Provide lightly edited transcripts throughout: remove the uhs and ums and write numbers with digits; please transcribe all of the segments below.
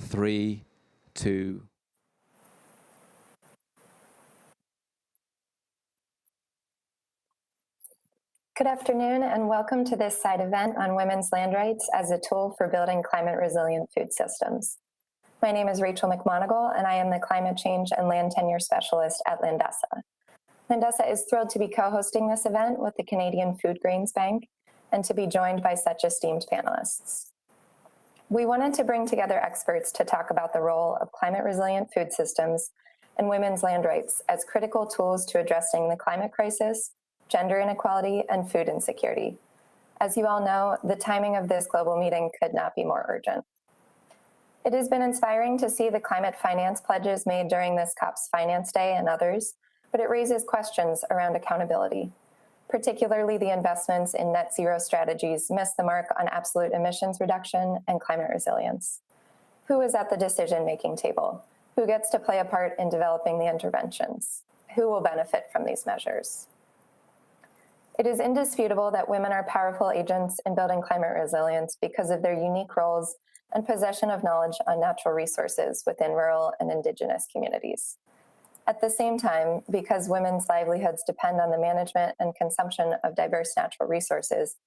3, 2. Good afternoon, and welcome to this side event on women's land rights as a tool for building climate-resilient food systems. My name is Rachel McMonagle, and I am the Climate Change and Land Tenure Specialist at Landesa. Landesa is thrilled to be co-hosting this event with the Canadian Foodgrains Bank and to be joined by such esteemed panelists. We wanted to bring together experts to talk about the role of climate-resilient food systems and women's land rights as critical tools to addressing the climate crisis, gender inequality, and food insecurity. As you all know, the timing of this global meeting could not be more urgent. It has been inspiring to see the climate finance pledges made during this COP's Finance Day and others, but it raises questions around accountability. Particularly, the investments in net zero strategies miss the mark on absolute emissions reduction and climate resilience. Who is at the decision-making table? Who gets to play a part in developing the interventions? Who will benefit from these measures? It is indisputable that women are powerful agents in building climate resilience because of their unique roles and possession of knowledge on natural resources within rural and Indigenous communities. At the same time, because women's livelihoods depend on the management and consumption of diverse natural resources,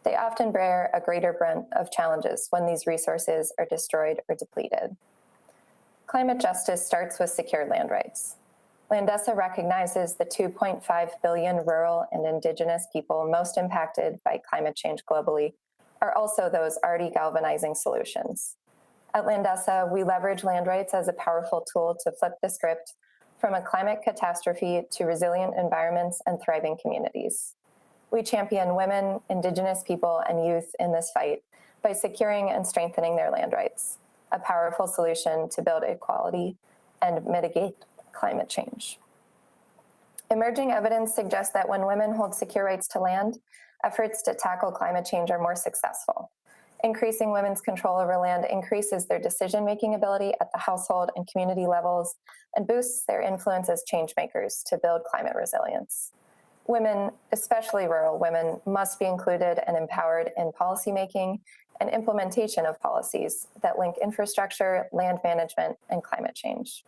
they often bear a greater brunt of challenges when these resources are destroyed or depleted. Climate justice starts with secure land rights. Landesa recognizes the 2.5 billion rural and Indigenous people most impacted by climate change globally are also those already galvanizing solutions. At Landesa, we leverage land rights as a powerful tool to flip the script from a climate catastrophe to resilient environments and thriving communities. We champion women, Indigenous people, and youth in this fight by securing and strengthening their land rights, a powerful solution to build equality and mitigate climate change. Emerging evidence suggests that when women hold secure rights to land, efforts to tackle climate change are more successful. Increasing women's control over land increases their decision-making ability at the household and community levels and boosts their influence as change makers to build climate resilience. Women, especially rural women, must be included and empowered in policymaking and implementation of policies that link infrastructure, land management, and climate change.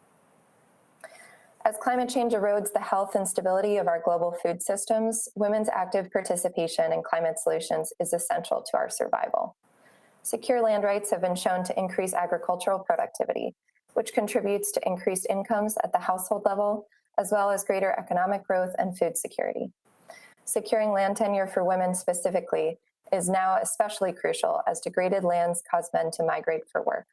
As climate change erodes the health and stability of our global food systems, women's active participation in climate solutions is essential to our survival. Secure land rights have been shown to increase agricultural productivity, which contributes to increased incomes at the household level, as well as greater economic growth and food security. Securing land tenure for women specifically is now especially crucial as degraded lands cause men to migrate for work,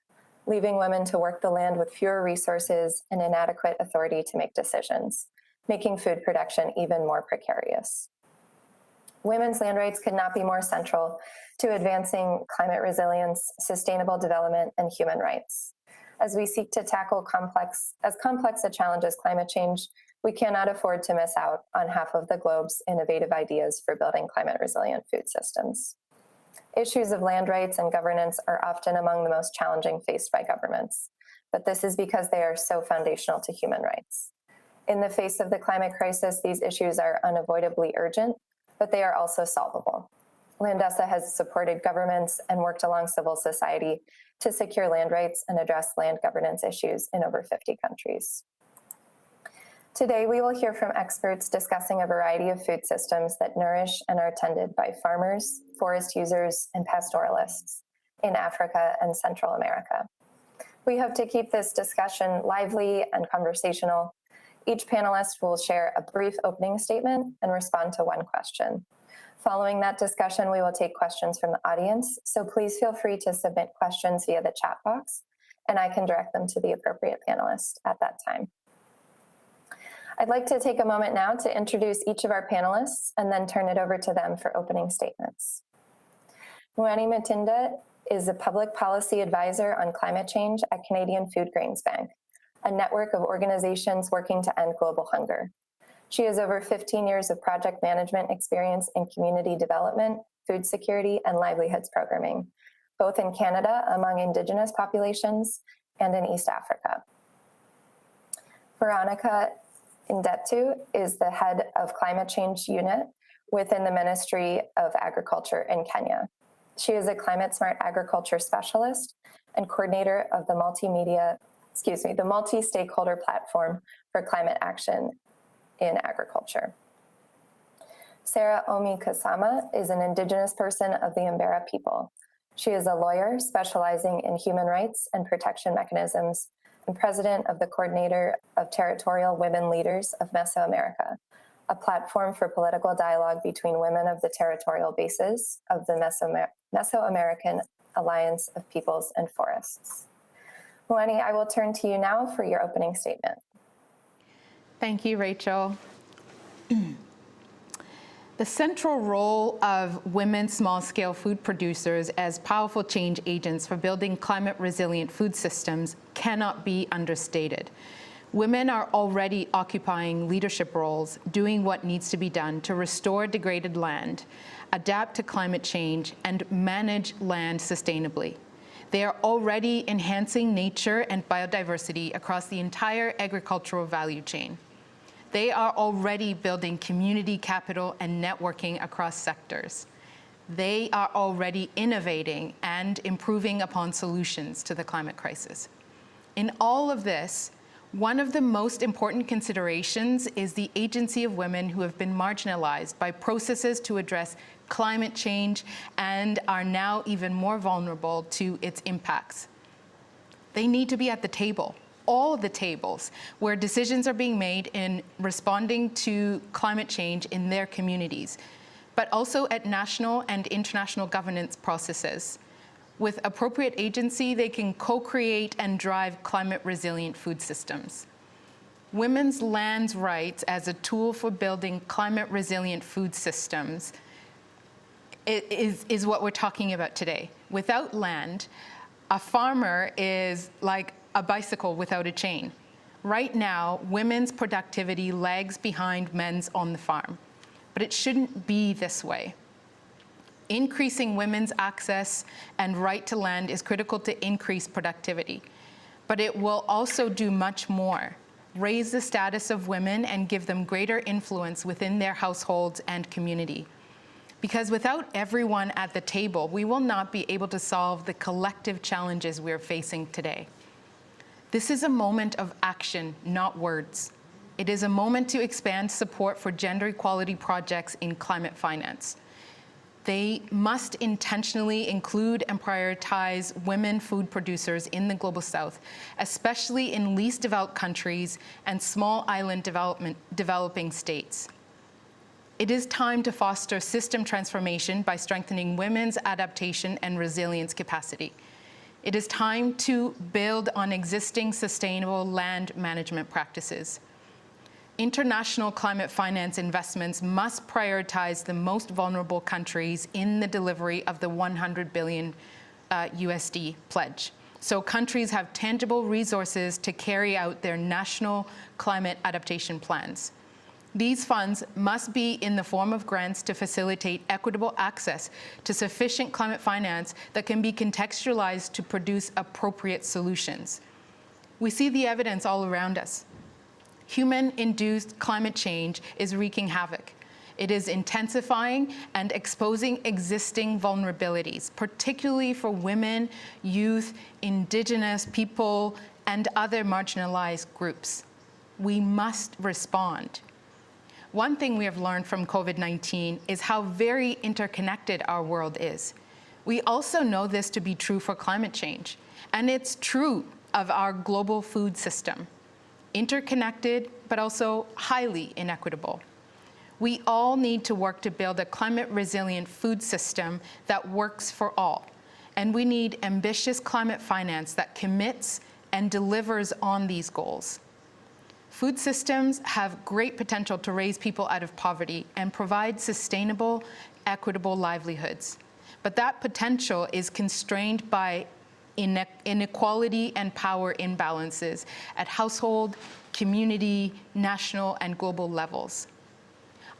leaving women to work the land with fewer resources and inadequate authority to make decisions, making food production even more precarious. Women's land rights could not be more central to advancing climate resilience, sustainable development, and human rights. As we seek to tackle complex a challenge as climate change, we cannot afford to miss out on half of the globe's innovative ideas for building climate resilient food systems. Issues of land rights and governance are often among the most challenging faced by governments, but this is because they are so foundational to human rights. In the face of the climate crisis, these issues are unavoidably urgent, but they are also solvable. Landesa has supported governments and worked along civil society to secure land rights and address land governance issues in over 50 countries. Today, we will hear from experts discussing a variety of food systems that nourish and are tended by farmers, forest users, and pastoralists in Africa and Central America. We hope to keep this discussion lively and conversational. Each panelist will share a brief opening statement and respond to one question. Following that discussion, we will take questions from the audience, so please feel free to submit questions via the chat box, and I can direct them to the appropriate panelist at that time. I'd like to take a moment now to introduce each of our panelists and then turn it over to them for opening statements. Mueni Mutinda is a public policy advisor on climate change at Canadian Foodgrains Bank, a network of organizations working to end global hunger. She has over 15 years of project management experience in community development, food security, and livelihoods programming, both in Canada among Indigenous populations and in East Africa. Veronica Indetu is the head of climate change unit within the Ministry of Agriculture in Kenya. She is a climate smart agriculture specialist and coordinator of the multi-stakeholder platform for climate action in agriculture. Sara Omi Casama is an Indigenous person of the Embera people. She is a lawyer specializing in human rights and protection mechanisms and president of the coordinator of Territorial Women Leaders of Mesoamerica, a platform for political dialogue between women of the territorial bases of the Mesoamerican Alliance of Peoples and Forests. Mueni, I will turn to you now for your opening statement. Thank you, Rachel. The central role of women small-scale food producers as powerful change agents for building climate-resilient food systems cannot be understated. Women are already occupying leadership roles, doing what needs to be done to restore degraded land, adapt to climate change, and manage land sustainably. They are already enhancing nature and biodiversity across the entire agricultural value chain. They are already building community capital and networking across sectors. They are already innovating and improving upon solutions to the climate crisis. In all of this, one of the most important considerations is the agency of women who have been marginalized by processes to address climate change and are now even more vulnerable to its impacts. They need to be at the table, all the tables, where decisions are being made in responding to climate change in their communities, but also at national and international governance processes. With appropriate agency, they can co-create and drive climate-resilient food systems. Women's land rights as a tool for building climate-resilient food systems is what we're talking about today. Without land, a farmer is like a bicycle without a chain. Right now, women's productivity lags behind men's on the farm, but it shouldn't be this way. Increasing women's access and right to land is critical to increase productivity, but it will also do much more: raise the status of women and give them greater influence within their households and community. Because without everyone at the table, we will not be able to solve the collective challenges we're facing today. This is a moment of action, not words. It is a moment to expand support for gender equality projects in climate finance. They must intentionally include and prioritize women food producers in the Global South, especially in least developed countries and small island developing states. It is time to foster system transformation by strengthening women's adaptation and resilience capacity. It is time to build on existing sustainable land management practices. International climate finance investments must prioritize the most vulnerable countries in the delivery of the 100 billion USD pledge, so countries have tangible resources to carry out their national climate adaptation plans. These funds must be in the form of grants to facilitate equitable access to sufficient climate finance that can be contextualized to produce appropriate solutions. We see the evidence all around us. Human-induced climate change is wreaking havoc. It is intensifying and exposing existing vulnerabilities, particularly for women, youth, Indigenous people, and other marginalized groups. We must respond. One thing we have learned from COVID-19 is how very interconnected our world is. We also know this to be true for climate change, and it's true of our global food system. Interconnected, but also highly inequitable. We all need to work to build a climate-resilient food system that works for all, and we need ambitious climate finance that commits and delivers on these goals. Food systems have great potential to raise people out of poverty and provide sustainable, equitable livelihoods. But that potential is constrained by inequality and power imbalances at household, community, national, and global levels.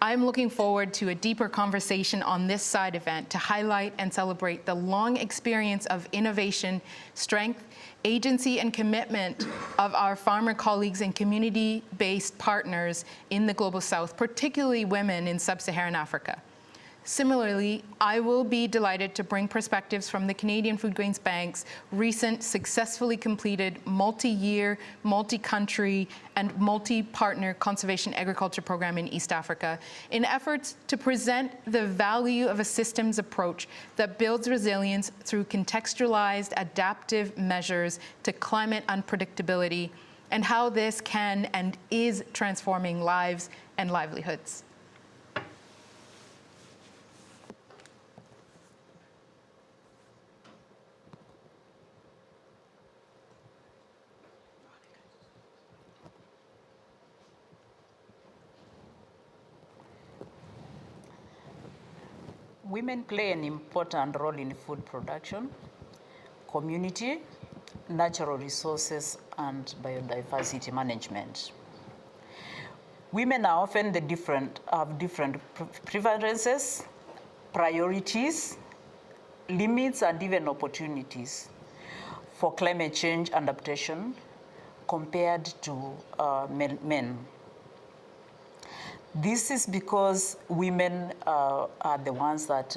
I'm looking forward to a deeper conversation on this side event to highlight and celebrate the long experience of innovation, strength, agency, and commitment of our farmer colleagues and community-based partners in the Global South, particularly women in sub-Saharan Africa. Similarly, I will be delighted to bring perspectives from the Canadian Foodgrains Bank's recent successfully completed multi-year, multi-country, and multi-partner conservation agriculture program in East Africa in efforts to present the value of a systems approach that builds resilience through contextualized adaptive measures to climate unpredictability, and how this can and is transforming lives and livelihoods. Women play an important role in food production, community, natural resources, and biodiversity management. Women are often have different preferences, priorities, limits, and even opportunities for climate change adaptation compared to men. This is because women are the ones that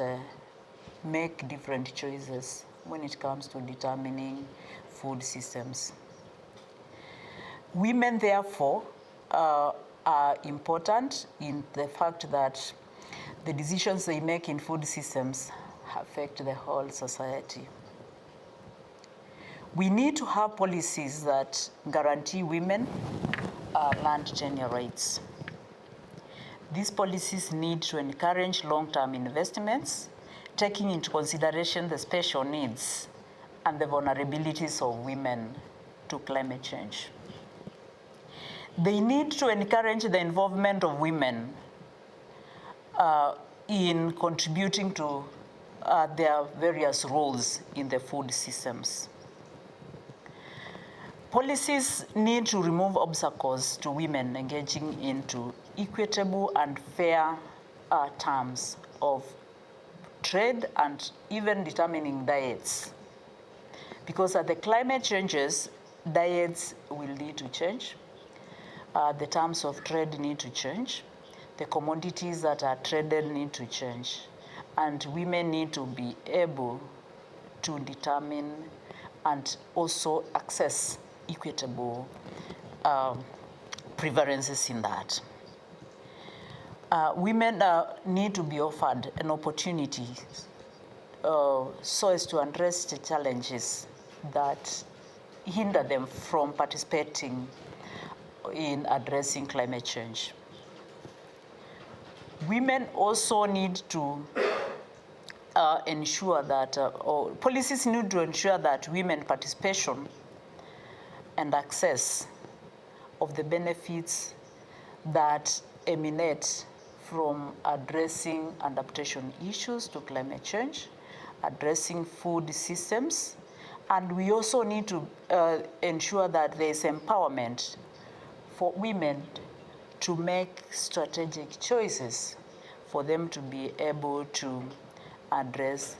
make different choices when it comes to determining food systems. Women, therefore, are important in the fact that the decisions they make in food systems affect the whole society. We need to have policies that guarantee women land tenure rights. These policies need to encourage long-term investments, taking into consideration the special needs and the vulnerabilities of women to climate change. They need to encourage the involvement of women in contributing to their various roles in the food systems. Policies need to remove obstacles to women engaging into equitable and fair terms of trade and even determining diets. Because as the climate changes, diets will need to change. The terms of trade need to change. The commodities that are traded need to change. And women need to be able to determine and also access equitable preferences in that. Women need to be offered an opportunity so as to address the challenges that hinder them from participating in addressing climate change. Women also need to ensure that, or policies need to ensure that women participation and access of the benefits that emanate from addressing adaptation issues to climate change, addressing food systems, and we also need to ensure that there is empowerment for women to make strategic choices for them to be able to address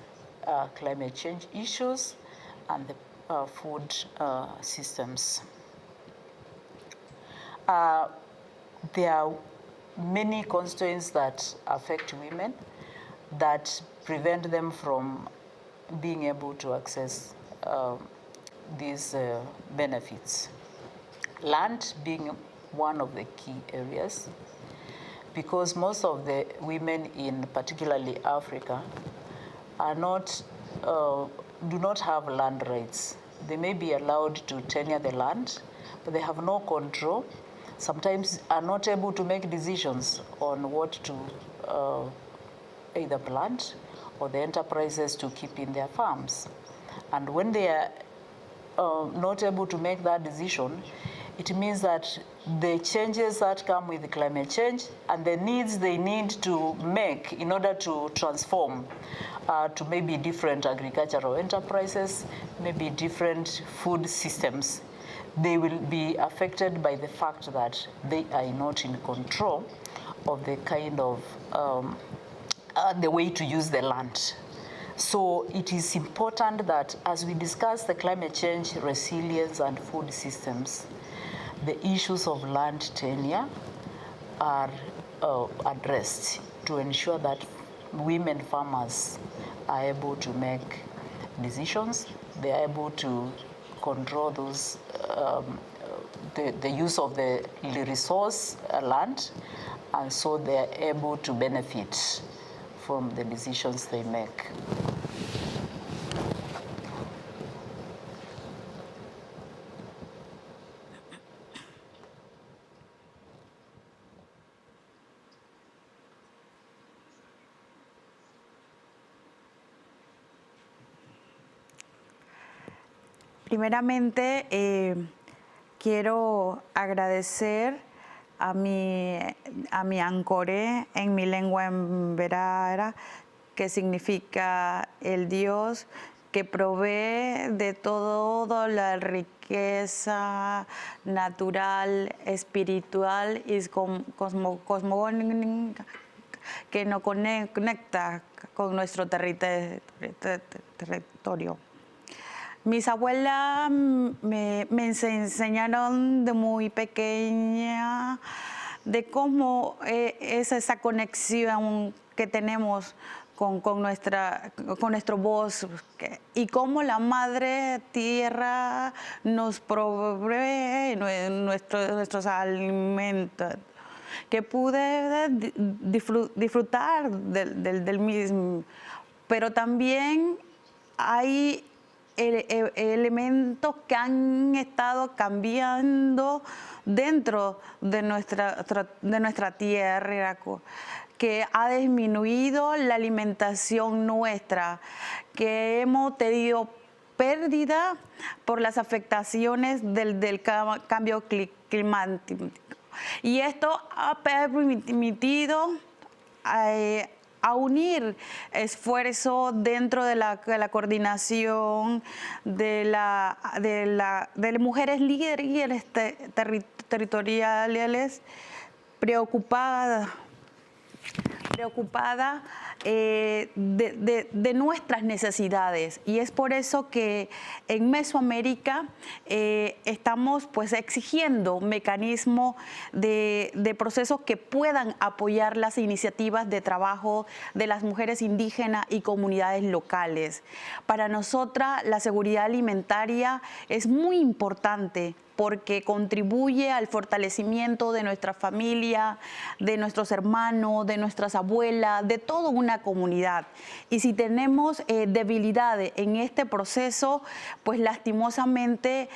climate change issues and the food systems. There are many constraints that affect women that prevent them from being able to access these benefits. Land being one of the key areas, because most of the women in particularly Africa are not, do not have land rights. They may be allowed to tenure the land, but they have no control. Sometimes are not able to make decisions on what to either plant or the enterprises to keep in their farms. And when they are not able to make that decision, it means that the changes that come with climate change and the needs they need to make in order to transform to maybe different agricultural enterprises, maybe different food systems, they will be affected by the fact that they are not in control of the kind of the way to use the land. So it is important that as we discuss the climate change, resilience, and food systems, the issues of land tenure are addressed to ensure that women farmers are able to make decisions. They are able to control those the use of the resource land, and so they are able to benefit from the decisions they make. Primeramente, quiero agradecer a mi ancoré en mi lengua emberara, que significa el Dios que provee de toda la riqueza natural, espiritual y cosmogónica que nos conecta con nuestro territorio. Mis abuelas me enseñaron de muy pequeña de cómo es esa conexión que tenemos con nuestro bosque y cómo la madre tierra nos provee nuestros alimentos, que pude disfrutar del mismo, pero también hay elementos que han estado cambiando dentro de nuestra tierra, que ha disminuido la alimentación nuestra, que hemos tenido pérdida por las afectaciones del cambio climático. Y esto ha permitido a unir esfuerzo dentro de la coordinación de mujeres líderes territoriales preocupadas de nuestras necesidades, y es por eso que en Mesoamérica estamos pues exigiendo mecanismos de procesos que puedan apoyar las iniciativas de trabajo de las mujeres indígenas y comunidades locales. Para nosotras la seguridad alimentaria es muy importante porque contribuye al fortalecimiento de nuestra familia, de nuestros hermanos, de nuestras abuelas, de toda una comunidad. Y si tenemos debilidades en este proceso, pues lastimosamente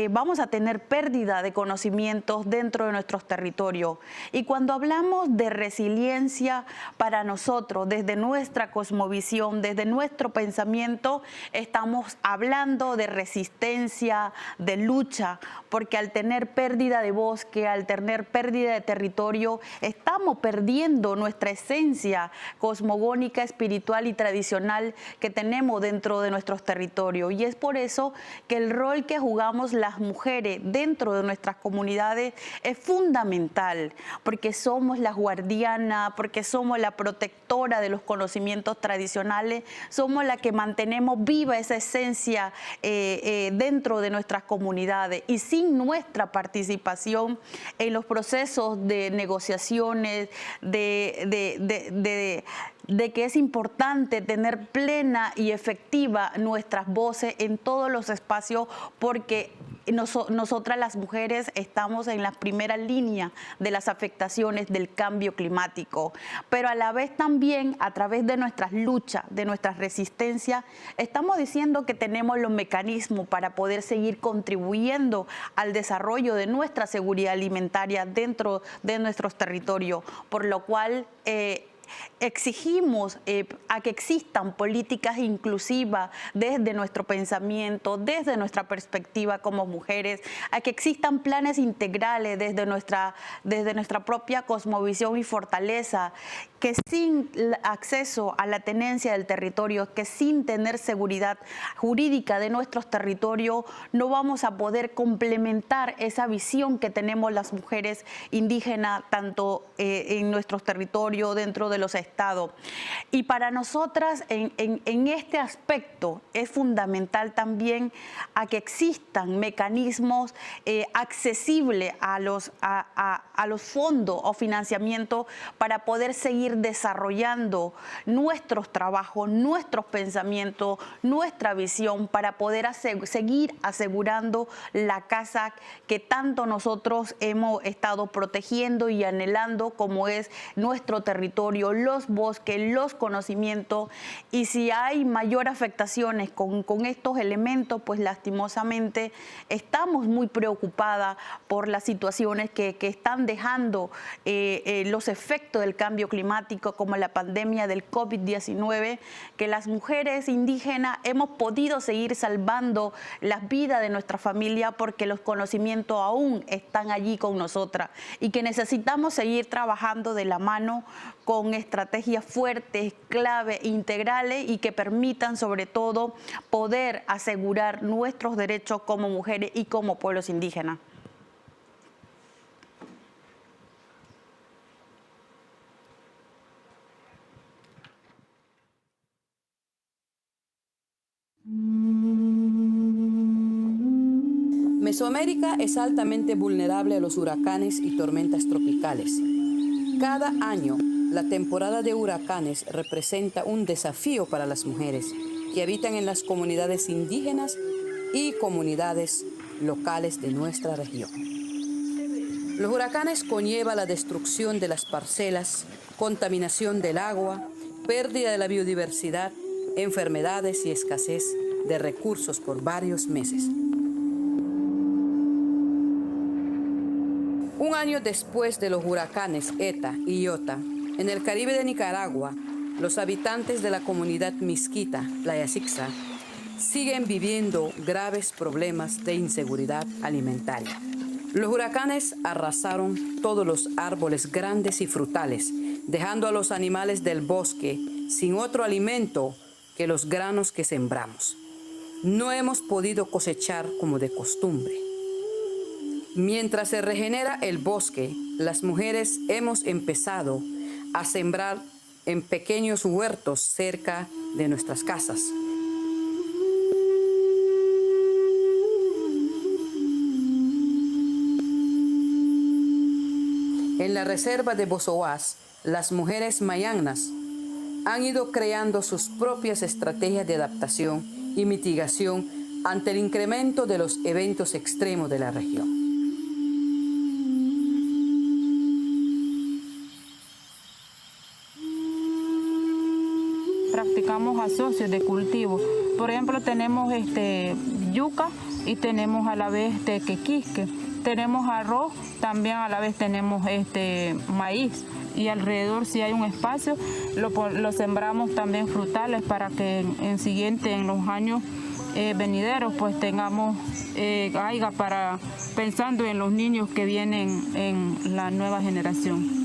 vamos a tener pérdida de conocimientos dentro de nuestros territorios. Y cuando hablamos de resiliencia, para nosotros, desde nuestra cosmovisión, desde nuestro pensamiento, estamos hablando de resistencia, de lucha, porque al tener pérdida de bosque, al tener pérdida de territorio, estamos perdiendo nuestra esencia cosmogónica, espiritual y tradicional que tenemos dentro de nuestros territorios. Y es por eso que el rol que jugamos las mujeres dentro de nuestras comunidades es fundamental, porque somos las guardianas, porque somos la protectora de los conocimientos tradicionales, somos la que mantenemos viva esa esencia dentro de nuestras comunidades, y sin nuestra participación en los procesos de negociaciones, de que es importante tener plena y efectiva nuestras voces en todos los espacios, porque nosotras las mujeres estamos en la primera línea de las afectaciones del cambio climático, pero a la vez también a través de nuestras luchas, de nuestras resistencias, estamos diciendo que tenemos los mecanismos para poder seguir contribuyendo al desarrollo de nuestra seguridad alimentaria dentro de nuestros territorios, por lo cual exigimos a que existan políticas inclusivas desde nuestro pensamiento, desde nuestra perspectiva como mujeres, a que existan planes integrales desde nuestra propia cosmovisión y fortaleza, que sin acceso a la tenencia del territorio, que sin tener seguridad jurídica de nuestros territorios, no vamos a poder complementar esa visión que tenemos las mujeres indígenas, tanto en nuestros territorios, dentro de los estados. Y para nosotras, en este aspecto, es fundamental también a que existan mecanismos accesibles a a los fondos o financiamiento para poder seguir desarrollando nuestros trabajos, nuestros pensamientos, nuestra visión, para poder seguir asegurando la casa que tanto nosotros hemos estado protegiendo y anhelando, como es nuestro territorio, los bosques, los conocimientos. Y si hay mayor afectaciones con estos elementos, pues lastimosamente estamos muy preocupadas por las situaciones que están dejando los efectos del cambio climático, como la pandemia del COVID-19, que las mujeres indígenas hemos podido seguir salvando las vidas de nuestra familia porque los conocimientos aún están allí con nosotras, y que necesitamos seguir trabajando de la mano con estrategias fuertes, clave, integrales, y que permitan sobre todo poder asegurar nuestros derechos como mujeres y como pueblos indígenas. Mesoamérica es altamente vulnerable a los huracanes y tormentas tropicales. Cada año, la temporada de huracanes representa un desafío para las mujeres que habitan en las comunidades indígenas y comunidades locales de nuestra región. Los huracanes conllevan la destrucción de las parcelas, contaminación del agua, pérdida de la biodiversidad, enfermedades y escasez de recursos por varios meses. Un año después de los huracanes Eta y Iota, en el Caribe de Nicaragua, los habitantes de la comunidad Misquita, Playa Sixa, siguen viviendo graves problemas de inseguridad alimentaria. Los huracanes arrasaron todos los árboles grandes y frutales, dejando a los animales del bosque sin otro alimento que los granos que sembramos. No hemos podido cosechar como de costumbre. Mientras se regenera el bosque, las mujeres hemos empezado a sembrar en pequeños huertos cerca de nuestras casas. En la reserva de Bozoás, las mujeres mayanas han ido creando sus propias estrategias de adaptación y mitigación ante el incremento de los eventos extremos de la región. Practicamos asocios de cultivo. Por ejemplo, tenemos yuca y tenemos a la vez quequisque. Tenemos arroz, también a la vez tenemos maíz, y alrededor, si hay un espacio, lo sembramos también frutales para que en los años venideros pues tengamos haya para pensando en los niños que vienen en la nueva generación.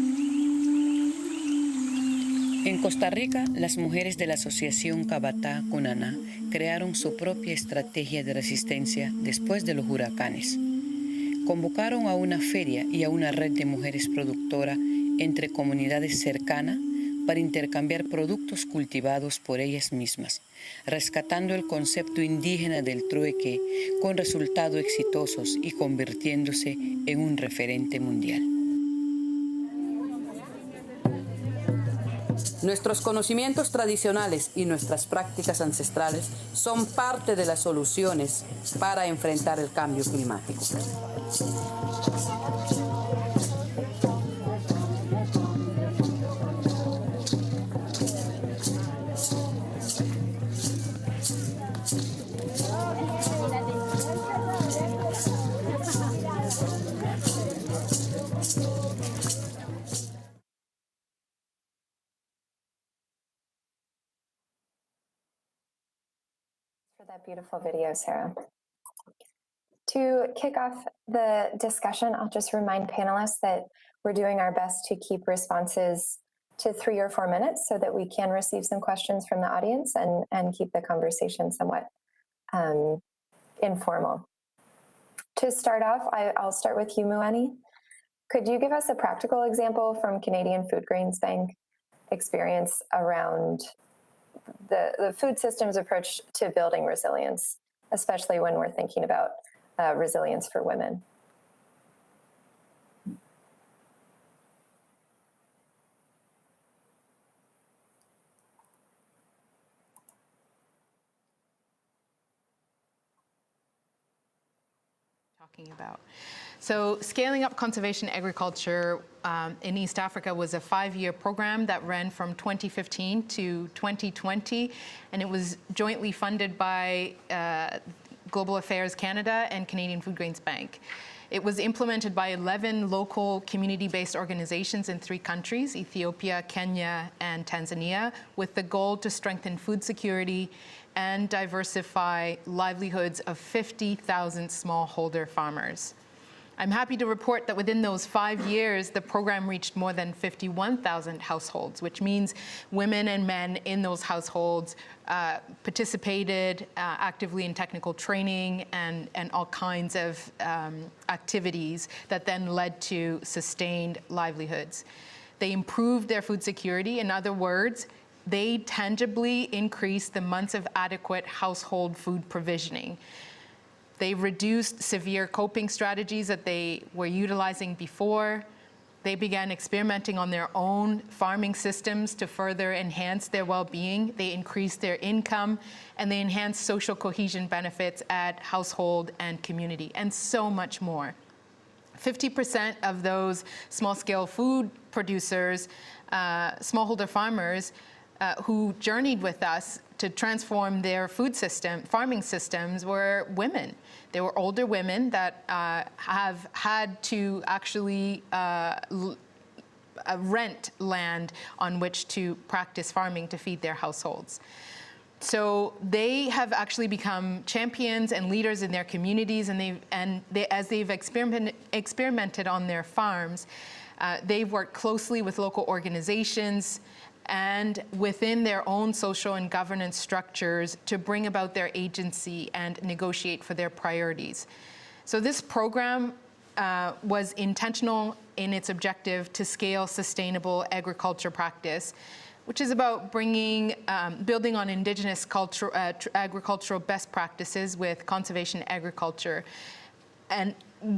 En Costa Rica, las mujeres de la asociación Cabatá Cunaná crearon su propia estrategia de resistencia después de los huracanes. Convocaron a una feria y a una red de mujeres productoras entre comunidades cercanas para intercambiar productos cultivados por ellas mismas, rescatando el concepto indígena del trueque con resultados exitosos y convirtiéndose en un referente mundial. Nuestros conocimientos tradicionales y nuestras prácticas ancestrales son parte de las soluciones para enfrentar el cambio climático. For that beautiful video, Sara. To kick off the discussion, I'll just remind panelists that we're doing our best to keep responses to 3 or 4 minutes so that we can receive some questions from the audience and keep the conversation somewhat informal. To start off, I'll start with you, Mueni. Could you give us a practical example from Canadian Foodgrains Bank experience around the food systems approach to building resilience, especially when we're thinking about resilience for women? talking about. So scaling up conservation agriculture in East Africa was a 5-year program that ran from 2015 to 2020, and it was jointly funded by Global Affairs Canada and Canadian Foodgrains Bank. It was implemented by 11 local community-based organizations in 3 countries, Ethiopia, Kenya, and Tanzania, with the goal to strengthen food security and diversify livelihoods of 50,000 smallholder farmers. I'm happy to report that within those 5 years, the program reached more than 51,000 households, which means women and men in those households participated actively in technical training and all kinds of activities that then led to sustained livelihoods. They improved their food security. In other words, they tangibly increased the months of adequate household food provisioning. They reduced severe coping strategies that they were utilizing before. They began experimenting on their own farming systems to further enhance their well-being. They increased their income, and they enhanced social cohesion benefits at household and community, and so much more. 50% of those small-scale food producers, smallholder farmers, who journeyed with us to transform their farming systems were women. They were older women that have had to actually rent land on which to practice farming to feed their households. So they have actually become champions and leaders in their communities, and as they've experimented on their farms, they've worked closely with local organizations and within their own social and governance structures to bring about their agency and negotiate for their priorities. So this program was intentional in its objective to scale sustainable agriculture practice, which is about building on indigenous agricultural best practices with conservation agriculture, and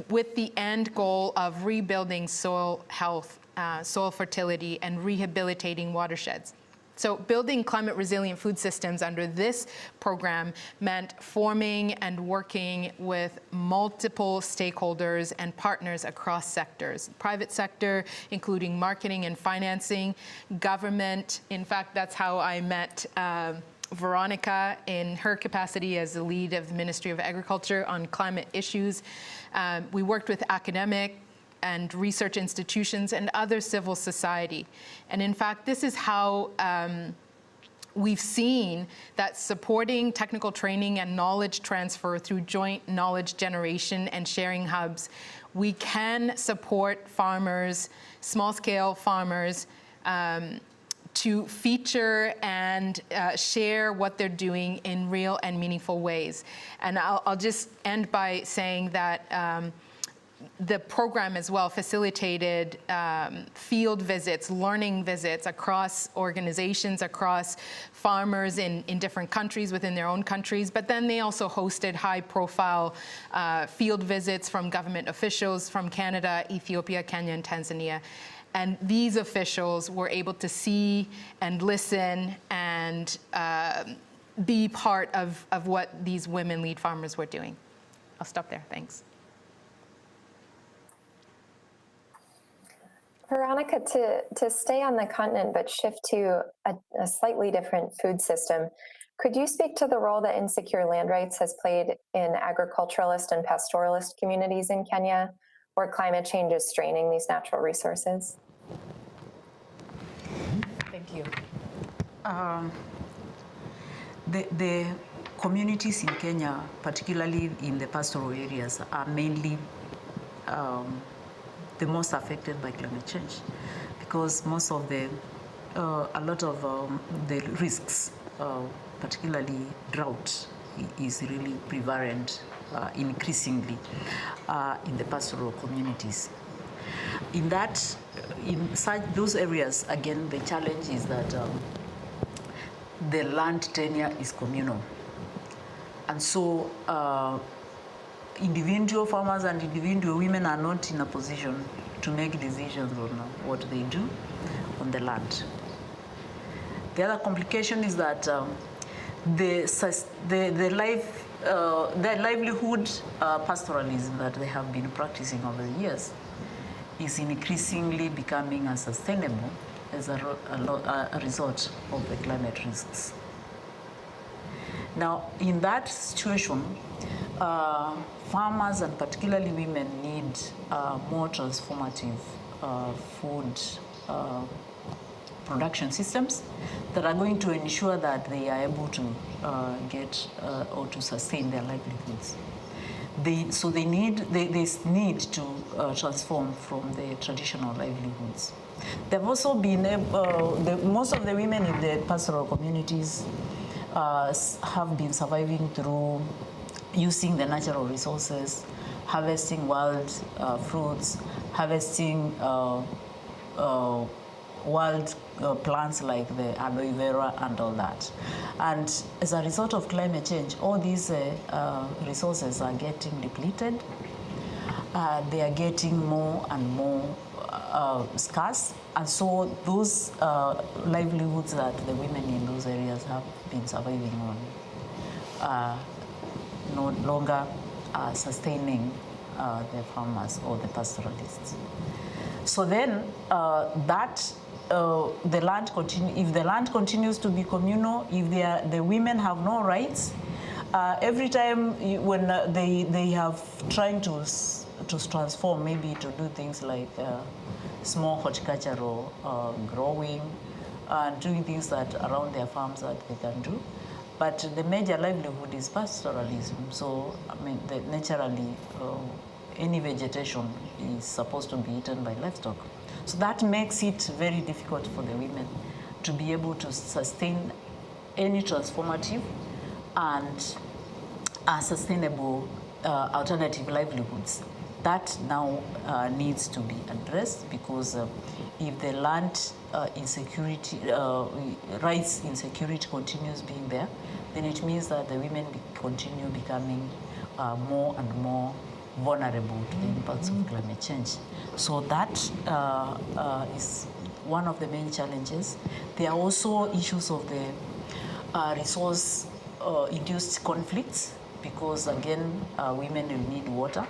with the end goal of rebuilding soil health, soil fertility, and rehabilitating watersheds. So building climate resilient food systems under this program meant forming and working with multiple stakeholders and partners across sectors. Private sector, including marketing and financing, government. In fact, that's how I met Veronica in her capacity as the lead of the Ministry of Agriculture on climate issues. We worked with academic and research institutions and other civil society. And in fact, this is how we've seen that supporting technical training and knowledge transfer through joint knowledge generation and sharing hubs, we can support farmers, small-scale farmers, to feature and share what they're doing in real and meaningful ways. And I'll just end by saying that the program as well facilitated field visits, learning visits across organizations, across farmers in different countries within their own countries. But then they also hosted high-profile field visits from government officials from Canada, Ethiopia, Kenya, and Tanzania. And these officials were able to see and listen and be part of what these women lead farmers were doing. I'll stop there. Thanks. Veronica, to stay on the continent but shift to a slightly different food system, could you speak to the role that insecure land rights has played in agriculturalist and pastoralist communities in Kenya, where climate change is straining these natural resources? Thank you. The communities in Kenya, particularly in the pastoral areas, are mainly the most affected by climate change, because most of a lot of the risks, particularly drought, is really prevalent increasingly in the pastoral communities. In those areas, again, the challenge is that the land tenure is communal, and so individual farmers and individual women are not in a position to make decisions on what they do on the land. The other complication is that the their livelihood pastoralism that they have been practicing over the years is increasingly becoming unsustainable as a result of the climate risks. Now, in that situation, farmers and particularly women need more transformative food production systems that are going to ensure that they are able to get or to sustain their livelihoods. They need to transform from the traditional livelihoods. They've also been most of the women in the pastoral communities have been surviving through using the natural resources, harvesting wild fruits, harvesting wild plants like the aloe vera and all that. And as a result of climate change, all these resources are getting depleted. They are getting more and more scarce. And so those livelihoods that the women in those areas have been surviving on are no longer sustaining the farmers or the pastoralists. So then if the land continues to be communal, if the women have no rights, every time when they have trying to transform, maybe to do things like small horticultural growing and doing things that around their farms that they can do. But the major livelihood is pastoralism. So, I mean, naturally, any vegetation is supposed to be eaten by livestock. So that makes it very difficult for the women to be able to sustain any transformative and sustainable alternative livelihoods. That now needs to be addressed, because if the land insecurity, rights insecurity continues being there, then it means that the women continue becoming more and more vulnerable to the impacts of climate change. So that is one of the main challenges. There are also issues of the resource-induced conflicts, because again, women will need water.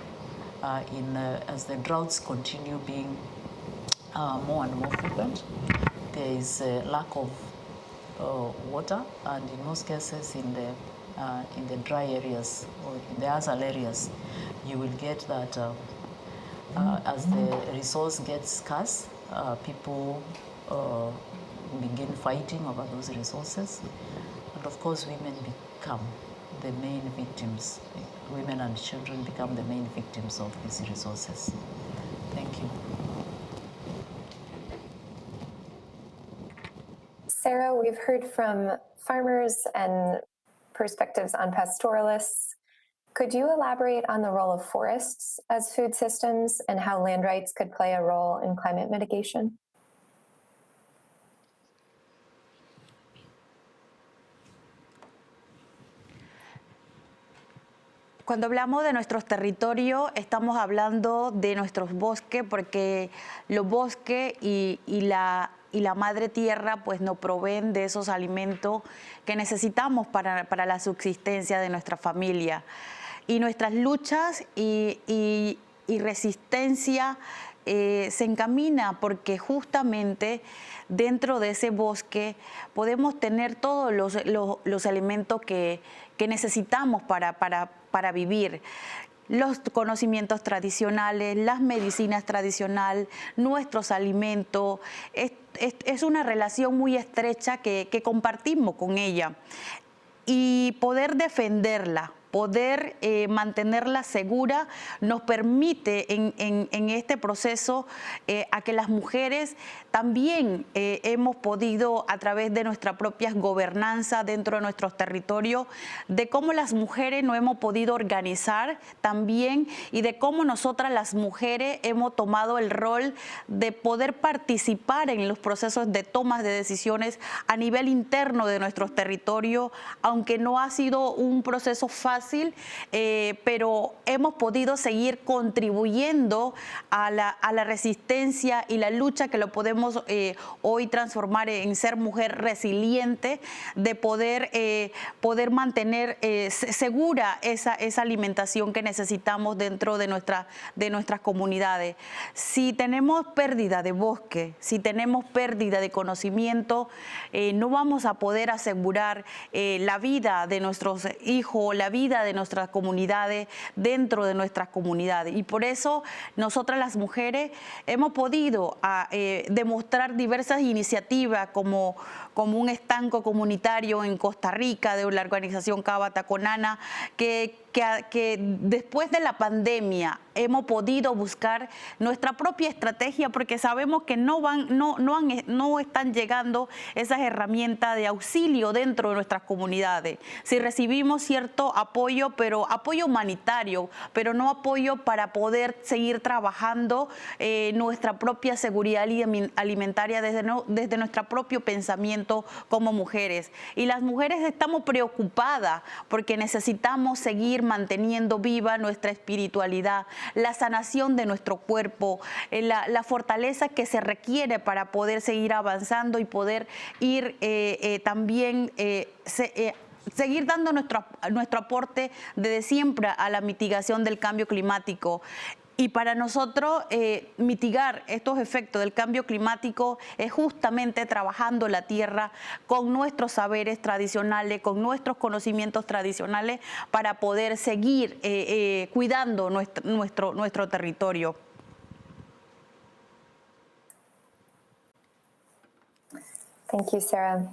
As the droughts continue being more and more frequent, there is a lack of water, and in most cases in the dry areas or in the arsal areas, you will get that as the resource gets scarce, people begin fighting over those resources, and of course women become the main victims. Women and children become the main victims of these resources. Thank you. Sara, we've heard from farmers and perspectives on pastoralists. Could you elaborate on the role of forests as food systems and how land rights could play a role in climate mitigation? Cuando hablamos de nuestros territorios, estamos hablando de nuestros bosques, porque los bosques y la madre tierra pues nos proveen de esos alimentos que necesitamos para la subsistencia de nuestra familia. Y nuestras luchas y resistencia se encamina porque justamente dentro de ese bosque podemos tener todos los elementos que necesitamos para vivir. Los conocimientos tradicionales, las medicinas tradicionales, nuestros alimentos. Es una relación muy estrecha que compartimos con ella. Y poder defenderla, poder mantenerla segura, nos permite en este proceso a que las mujeres también hemos podido, a través de nuestra propia gobernanza dentro de nuestros territorios, de cómo las mujeres nos hemos podido organizar también, y de cómo nosotras las mujeres hemos tomado el rol de poder participar en los procesos de tomas de decisiones a nivel interno de nuestros territorios, aunque no ha sido un proceso fácil fácil, pero hemos podido seguir contribuyendo a la resistencia y la lucha que lo podemos hoy transformar en ser mujer resiliente, de poder mantener segura esa alimentación que necesitamos dentro de nuestras comunidades. Si tenemos pérdida de bosque, si tenemos pérdida de conocimiento, no vamos a poder asegurar la vida de nuestros hijos, la vida de nuestras comunidades dentro de nuestras comunidades. Y por eso nosotras las mujeres hemos podido demostrar diversas iniciativas como un estanco comunitario en Costa Rica de la organización Cabata Conana, que después de la pandemia hemos podido buscar nuestra propia estrategia, porque sabemos que no están llegando esas herramientas de auxilio dentro de nuestras comunidades. Si recibimos cierto apoyo, pero apoyo humanitario, pero no apoyo para poder seguir trabajando nuestra propia seguridad alimentaria desde nuestro propio pensamiento como mujeres. Y las mujeres estamos preocupadas porque necesitamos seguir manteniendo viva nuestra espiritualidad, la sanación de nuestro cuerpo, la fortaleza que se requiere para poder seguir avanzando y poder ir también seguir dando nuestro aporte desde siempre a la mitigación del cambio climático. Y para nosotros mitigar estos efectos del cambio climático es justamente trabajando la tierra con nuestros saberes tradicionales, con nuestros conocimientos tradicionales para poder seguir cuidando nuestro territorio. Thank you, Sara.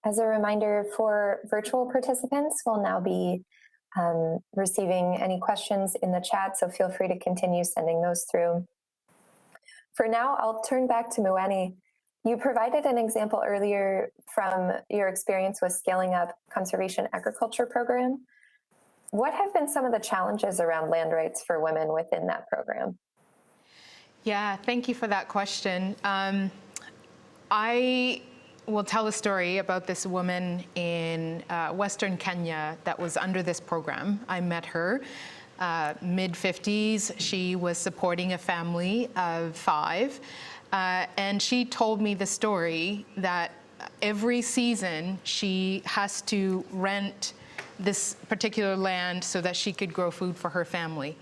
As a reminder for virtual participants, we'll now be receiving any questions in the chat, so feel free to continue sending those through. For now, I'll turn back to Mueni. You provided an example earlier from your experience with scaling up conservation agriculture program. What have been some of the challenges around land rights for women within that program? Yeah, thank you for that question. I will tell a story about this woman in Western Kenya that was under this program. I met her mid-50s. She was supporting a family of 5. And she told me the story that every season she has to rent this particular land so that she could grow food for her family.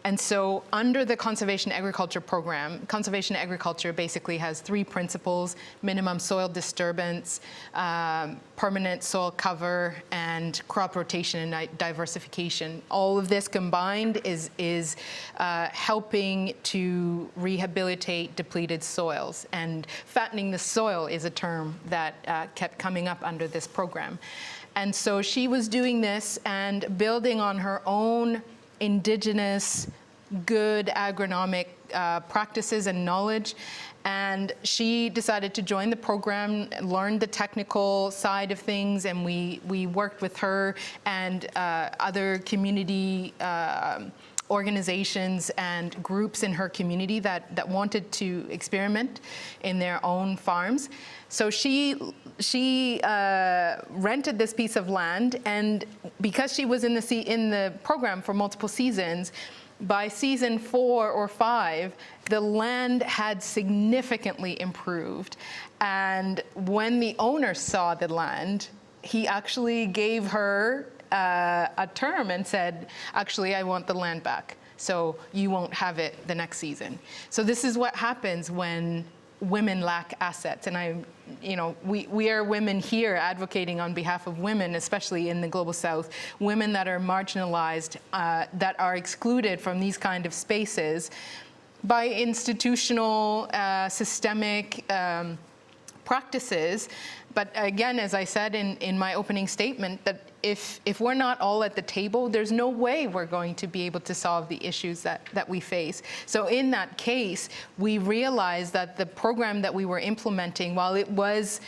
And so under the conservation agriculture program, conservation agriculture basically has 3 principles: minimum soil disturbance, permanent soil cover, and crop rotation and diversification. All of this combined is helping to rehabilitate depleted soils. And fattening the soil is a term that kept coming up under this program. And so she was doing this and building on her own indigenous good agronomic practices and knowledge, and she decided to join the program, learn the technical side of things, and we worked with her and other community organizations and groups in her community that wanted to experiment in their own farms. So she rented this piece of land, and because she was in the program for multiple seasons, by season 4 or 5, the land had significantly improved. And when the owner saw the land, he actually gave her a term and said, actually, I want the land back, so you won't have it the next season. So this is what happens when women lack assets. And we are women here advocating on behalf of women, especially in the Global South, women that are marginalized, that are excluded from these kind of spaces by institutional, systemic practices. But again, as I said in my opening statement, that if we're not all at the table, there's no way we're going to be able to solve the issues that we face. So in that case, we realized that the program that we were implementing, while it was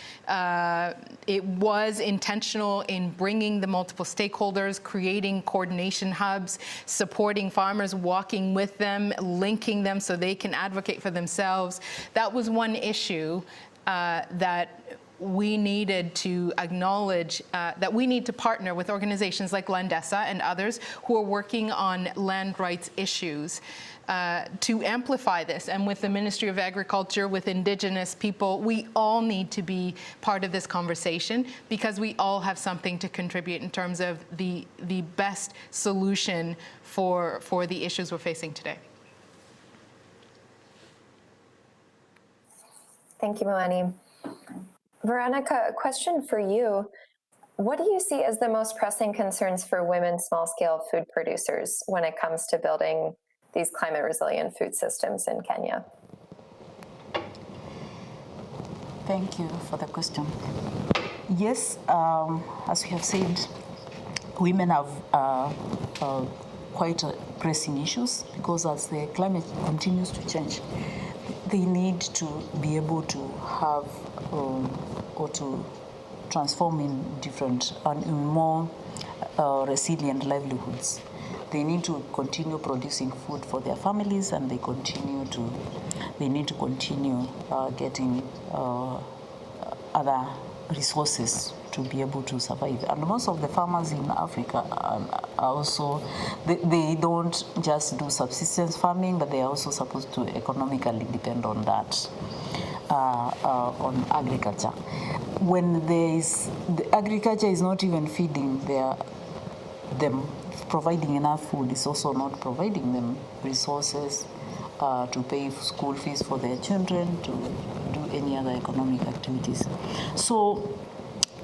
intentional in bringing the multiple stakeholders, creating coordination hubs, supporting farmers, walking with them, linking them so they can advocate for themselves, that was one issue that we needed to acknowledge that we need to partner with organizations like Landesa and others who are working on land rights issues to amplify this. And with the Ministry of Agriculture, with Indigenous people, we all need to be part of this conversation because we all have something to contribute in terms of the best solution for the issues we're facing today. Thank you, Mueni. Veronica, a question for you. What do you see as the most pressing concerns for women small-scale food producers when it comes to building these climate-resilient food systems in Kenya? Thank you for the question. Yes, as we have said, women have quite pressing issues because as the climate continues to change, they need to be able to have or to transform in different and in more resilient livelihoods. They need to continue producing food for their families, and they need to continue getting other resources to be able to survive. And most of the farmers in Africa are also, they don't just do subsistence farming, but they are also supposed to economically depend on that, on agriculture. When the agriculture is not even feeding them, providing enough food is also not providing them resources to pay school fees for their children, to do any other economic activities. So,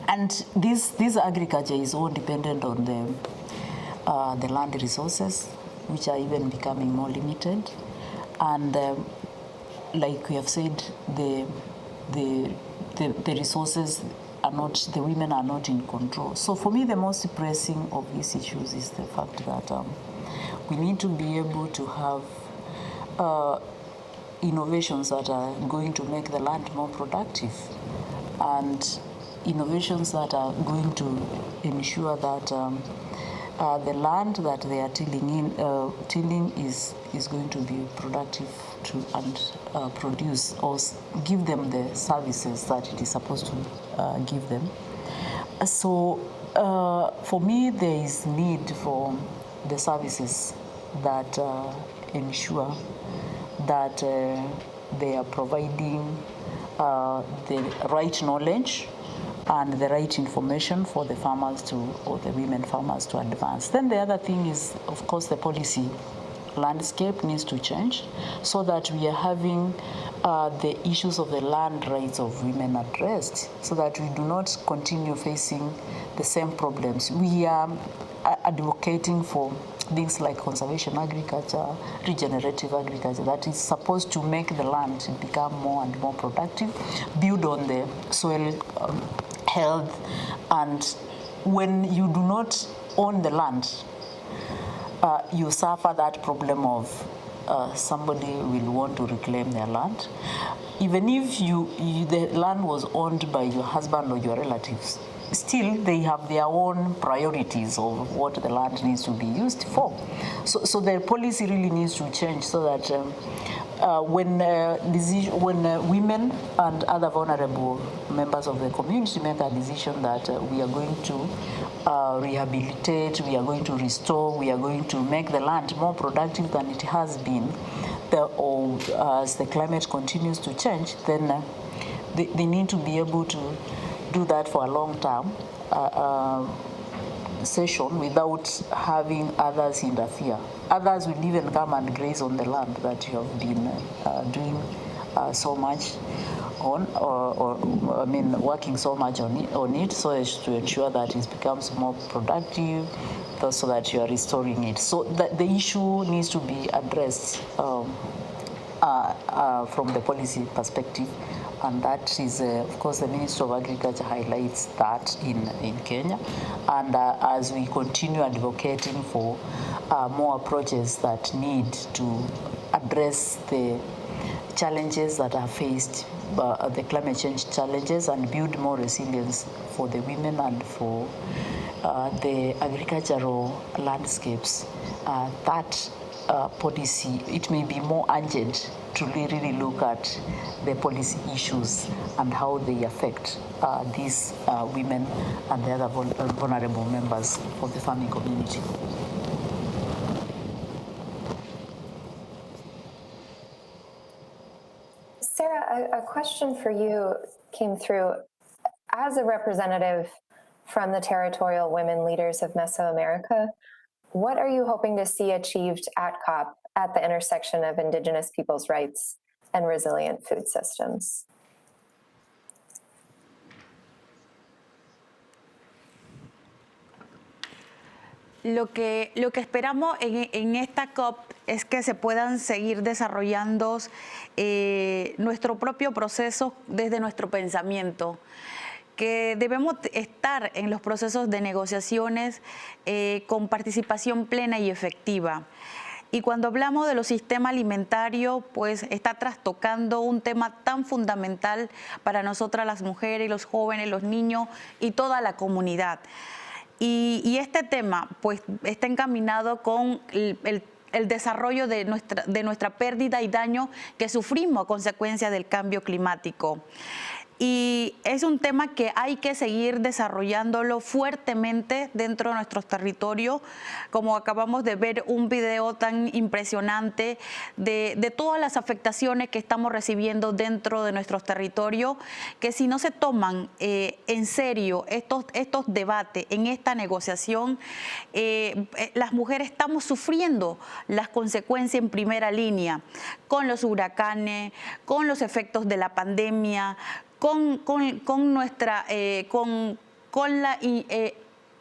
and this agriculture is all dependent on the land resources, which are even becoming more limited. And like we have said, the resources are not, the women are not in control. So for me, the most pressing of these issues is the fact that we need to be able to have innovations that are going to make the land more productive, and innovations that are going to ensure that the land that they are tilling is going to be productive and produce or give them the services that it is supposed to give them. So for me, there is need for the services that ensure that they are providing the right knowledge and the right information for the farmers or the women farmers to advance. Then the other thing is, of course, the policy landscape needs to change so that we are having the issues of the land rights of women addressed, so that we do not continue facing the same problems. We are advocating for things like conservation agriculture, regenerative agriculture, that is supposed to make the land become more and more productive, build on the soil health. And when you do not own the land, you suffer that problem of somebody will want to reclaim their land. Even if the land was owned by your husband or your relatives, still they have their own priorities of what the land needs to be used for. So the policy really needs to change so that when women and other vulnerable members of the community make a decision that we are going to rehabilitate, we are going to restore, we are going to make the land more productive than it has been, as the climate continues to change, then they need to be able to do that for a long-term session without having others interfere. Others will even come and graze on the land that you have been doing so much on, or working so much on it so as to ensure that it becomes more productive, so that you are restoring it. So the issue needs to be addressed from the policy perspective. And that is, of course, the Ministry of Agriculture highlights that in Kenya. And as we continue advocating for more approaches that need to address the challenges that are faced, the climate change challenges, and build more resilience for the women and for the agricultural landscapes, that policy, it may be more urgent to really look at the policy issues and how they affect these women and the other vulnerable members of the farming community. Sara, a question for you came through. As a representative from the Territorial Women Leaders of Mesoamerica, what are you hoping to see achieved at COP at the intersection of Indigenous peoples' rights and resilient food systems? Lo que esperamos en esta COP es que se puedan seguir desarrollando nuestro propio proceso desde nuestro pensamiento, que debemos estar en los procesos de negociaciones con participación plena y efectiva. Y cuando hablamos de los sistemas alimentarios, pues está trastocando un tema tan fundamental para nosotras las mujeres, los jóvenes, los niños y toda la comunidad. Y este tema pues está encaminado con el desarrollo de nuestra pérdida y daño que sufrimos a consecuencia del cambio climático. Y es un tema que hay que seguir desarrollándolo fuertemente dentro de nuestros territorios, como acabamos de ver un video tan impresionante de todas las afectaciones que estamos recibiendo dentro de nuestros territorios, que si no se toman en serio estos debates en esta negociación, las mujeres estamos sufriendo las consecuencias en primera línea, con los huracanes, con los efectos de la pandemia,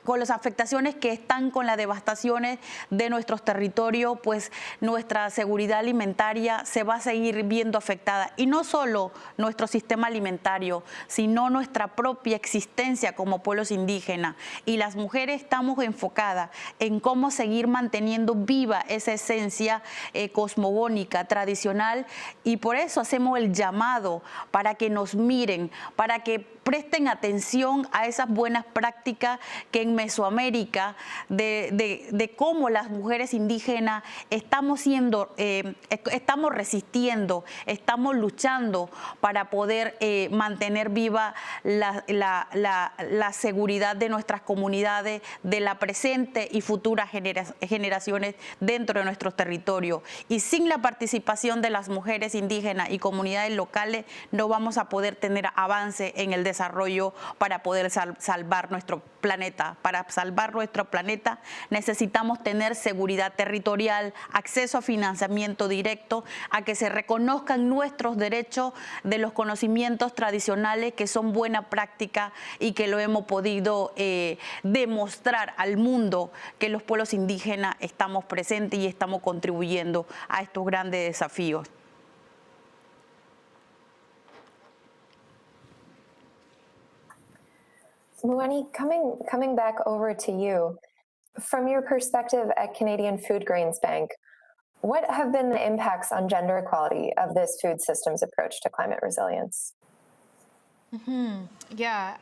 con las afectaciones que están con las devastaciones de nuestros territorios, pues nuestra seguridad alimentaria se va a seguir viendo afectada. Y no solo nuestro sistema alimentario, sino nuestra propia existencia como pueblos indígenas. Y las mujeres estamos enfocadas en cómo seguir manteniendo viva esa esencia cosmogónica, tradicional, y por eso hacemos el llamado para que nos miren, para que presten atención a esas buenas prácticas que en Mesoamérica, de cómo las mujeres indígenas estamos resistiendo, estamos luchando para poder mantener viva la seguridad de nuestras comunidades, de la presente y futuras generaciones dentro de nuestros territorios. Y sin la participación de las mujeres indígenas y comunidades locales no vamos a poder tener avance en el desarrollo para poder salvar nuestro planeta. Para salvar nuestro planeta necesitamos tener seguridad territorial, acceso a financiamiento directo, a que se reconozcan nuestros derechos de los conocimientos tradicionales que son buena práctica y que lo hemos podido demostrar al mundo, que los pueblos indígenas estamos presentes y estamos contribuyendo a estos grandes desafíos. Mueni, coming back over to you, from your perspective at Canadian Foodgrains Bank, what have been the impacts on gender equality of this food systems approach to climate resilience? Yeah,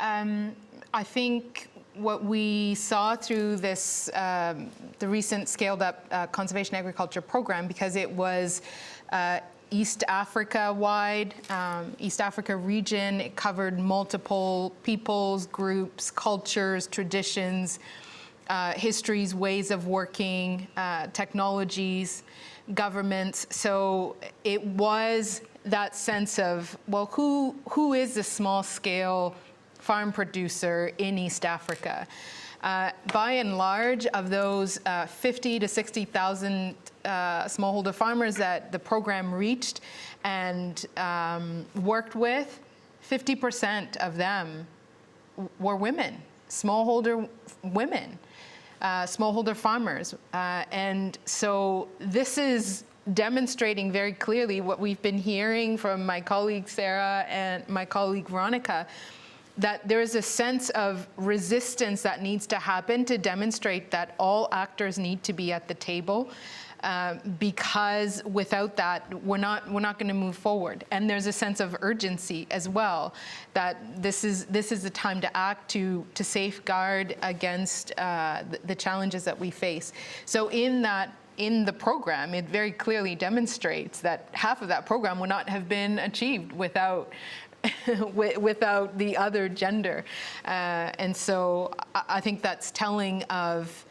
I think what we saw through this, the recent scaled up conservation agriculture program, because it was East Africa-wide, East Africa region. It covered multiple peoples, groups, cultures, traditions, histories, ways of working, technologies, governments. So it was that sense of, well, who is the small-scale farm producer in East Africa? By and large, of those 50 to 60,000 smallholder farmers that the program reached and worked with, 50% of them were women, smallholder women, smallholder farmers. And so this is demonstrating very clearly what we've been hearing from my colleague Sara and my colleague Veronica, that there is a sense of resistance that needs to happen to demonstrate that all actors need to be at the table, because without that, we're not going to move forward. And there's a sense of urgency as well, that this is the time to act to safeguard against the challenges that we face. So in that in the program, it very clearly demonstrates that half of that program would not have been achieved without without the other gender. And so I think that's telling of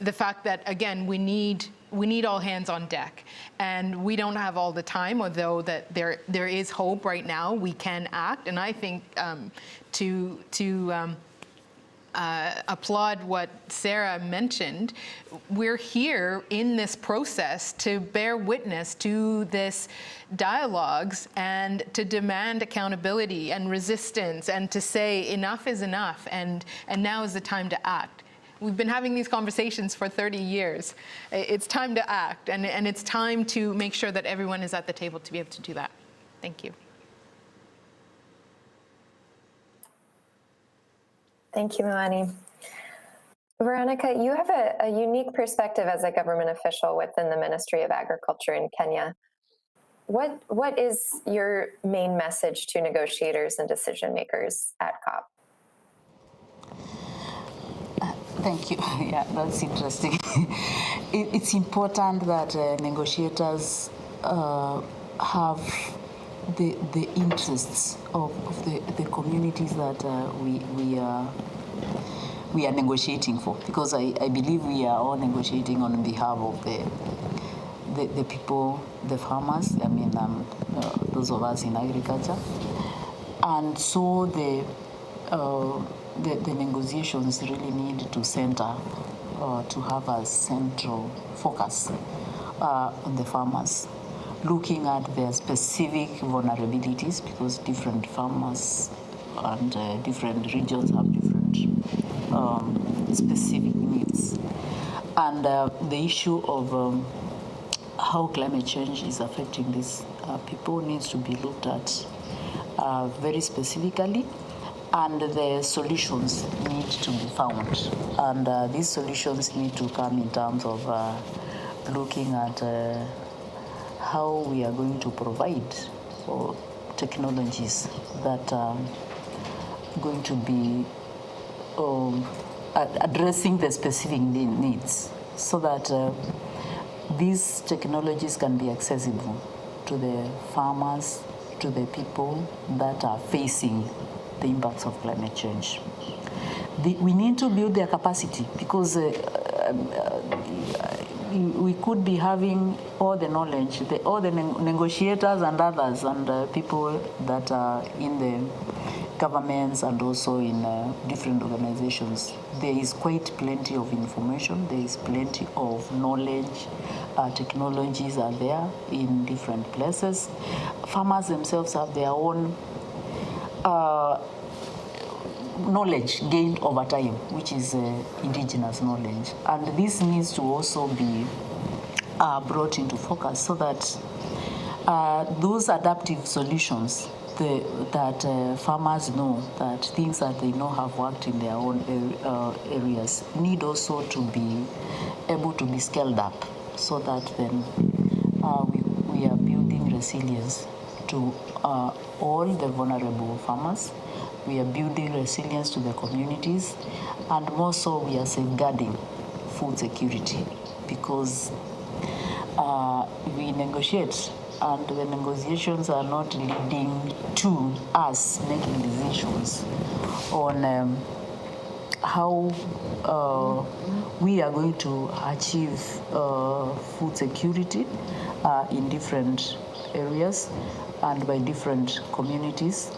the fact that, again, we need all hands on deck, and we don't have all the time, although that there is hope right now. We can act, and I think to applaud what Sara mentioned, we're here in this process to bear witness to this dialogues and to demand accountability and resistance and to say enough is enough, and now is the time to act. We've been having these conversations for 30 years. It's time to act, and it's time to make sure that everyone is at the table to be able to do that. Thank you. Thank you, Mueni. Veronica, you have a unique perspective as a government official within the Ministry of Agriculture in Kenya. What is your main message to negotiators and decision makers at COP? Thank you. Yeah, that's interesting. It's important that negotiators have the interests of the communities that we are negotiating for, because I believe we are all negotiating on behalf of the people, the farmers, I mean, those of us in agriculture. And so the negotiations really need to center, to have a central focus on the farmers, looking at their specific vulnerabilities, because different farmers and different regions have different specific needs. And the issue of how climate change is affecting these people needs to be looked at very specifically, and the solutions need to be found. And these solutions need to come in terms of looking at how we are going to provide for technologies that are going to be addressing the specific needs, so that these technologies can be accessible to the farmers, to the people that are facing the impacts of climate change. We need to build their capacity, because we could be having all the knowledge, all the negotiators and others, and people that are in the governments and also in different organizations. There is quite plenty of information, there is plenty of knowledge, technologies are there in different places. Farmers themselves have their own knowledge gained over time, which is indigenous knowledge. And this needs to also be brought into focus, so that those adaptive solutions that farmers know, that things that they know have worked in their own areas, need also to be able to be scaled up, so that then we are building resilience to all the vulnerable farmers. We are building resilience to the communities, and more so we are safeguarding food security, because we negotiate, and the negotiations are not leading to us making decisions on how we are going to achieve food security in different areas and by different communities.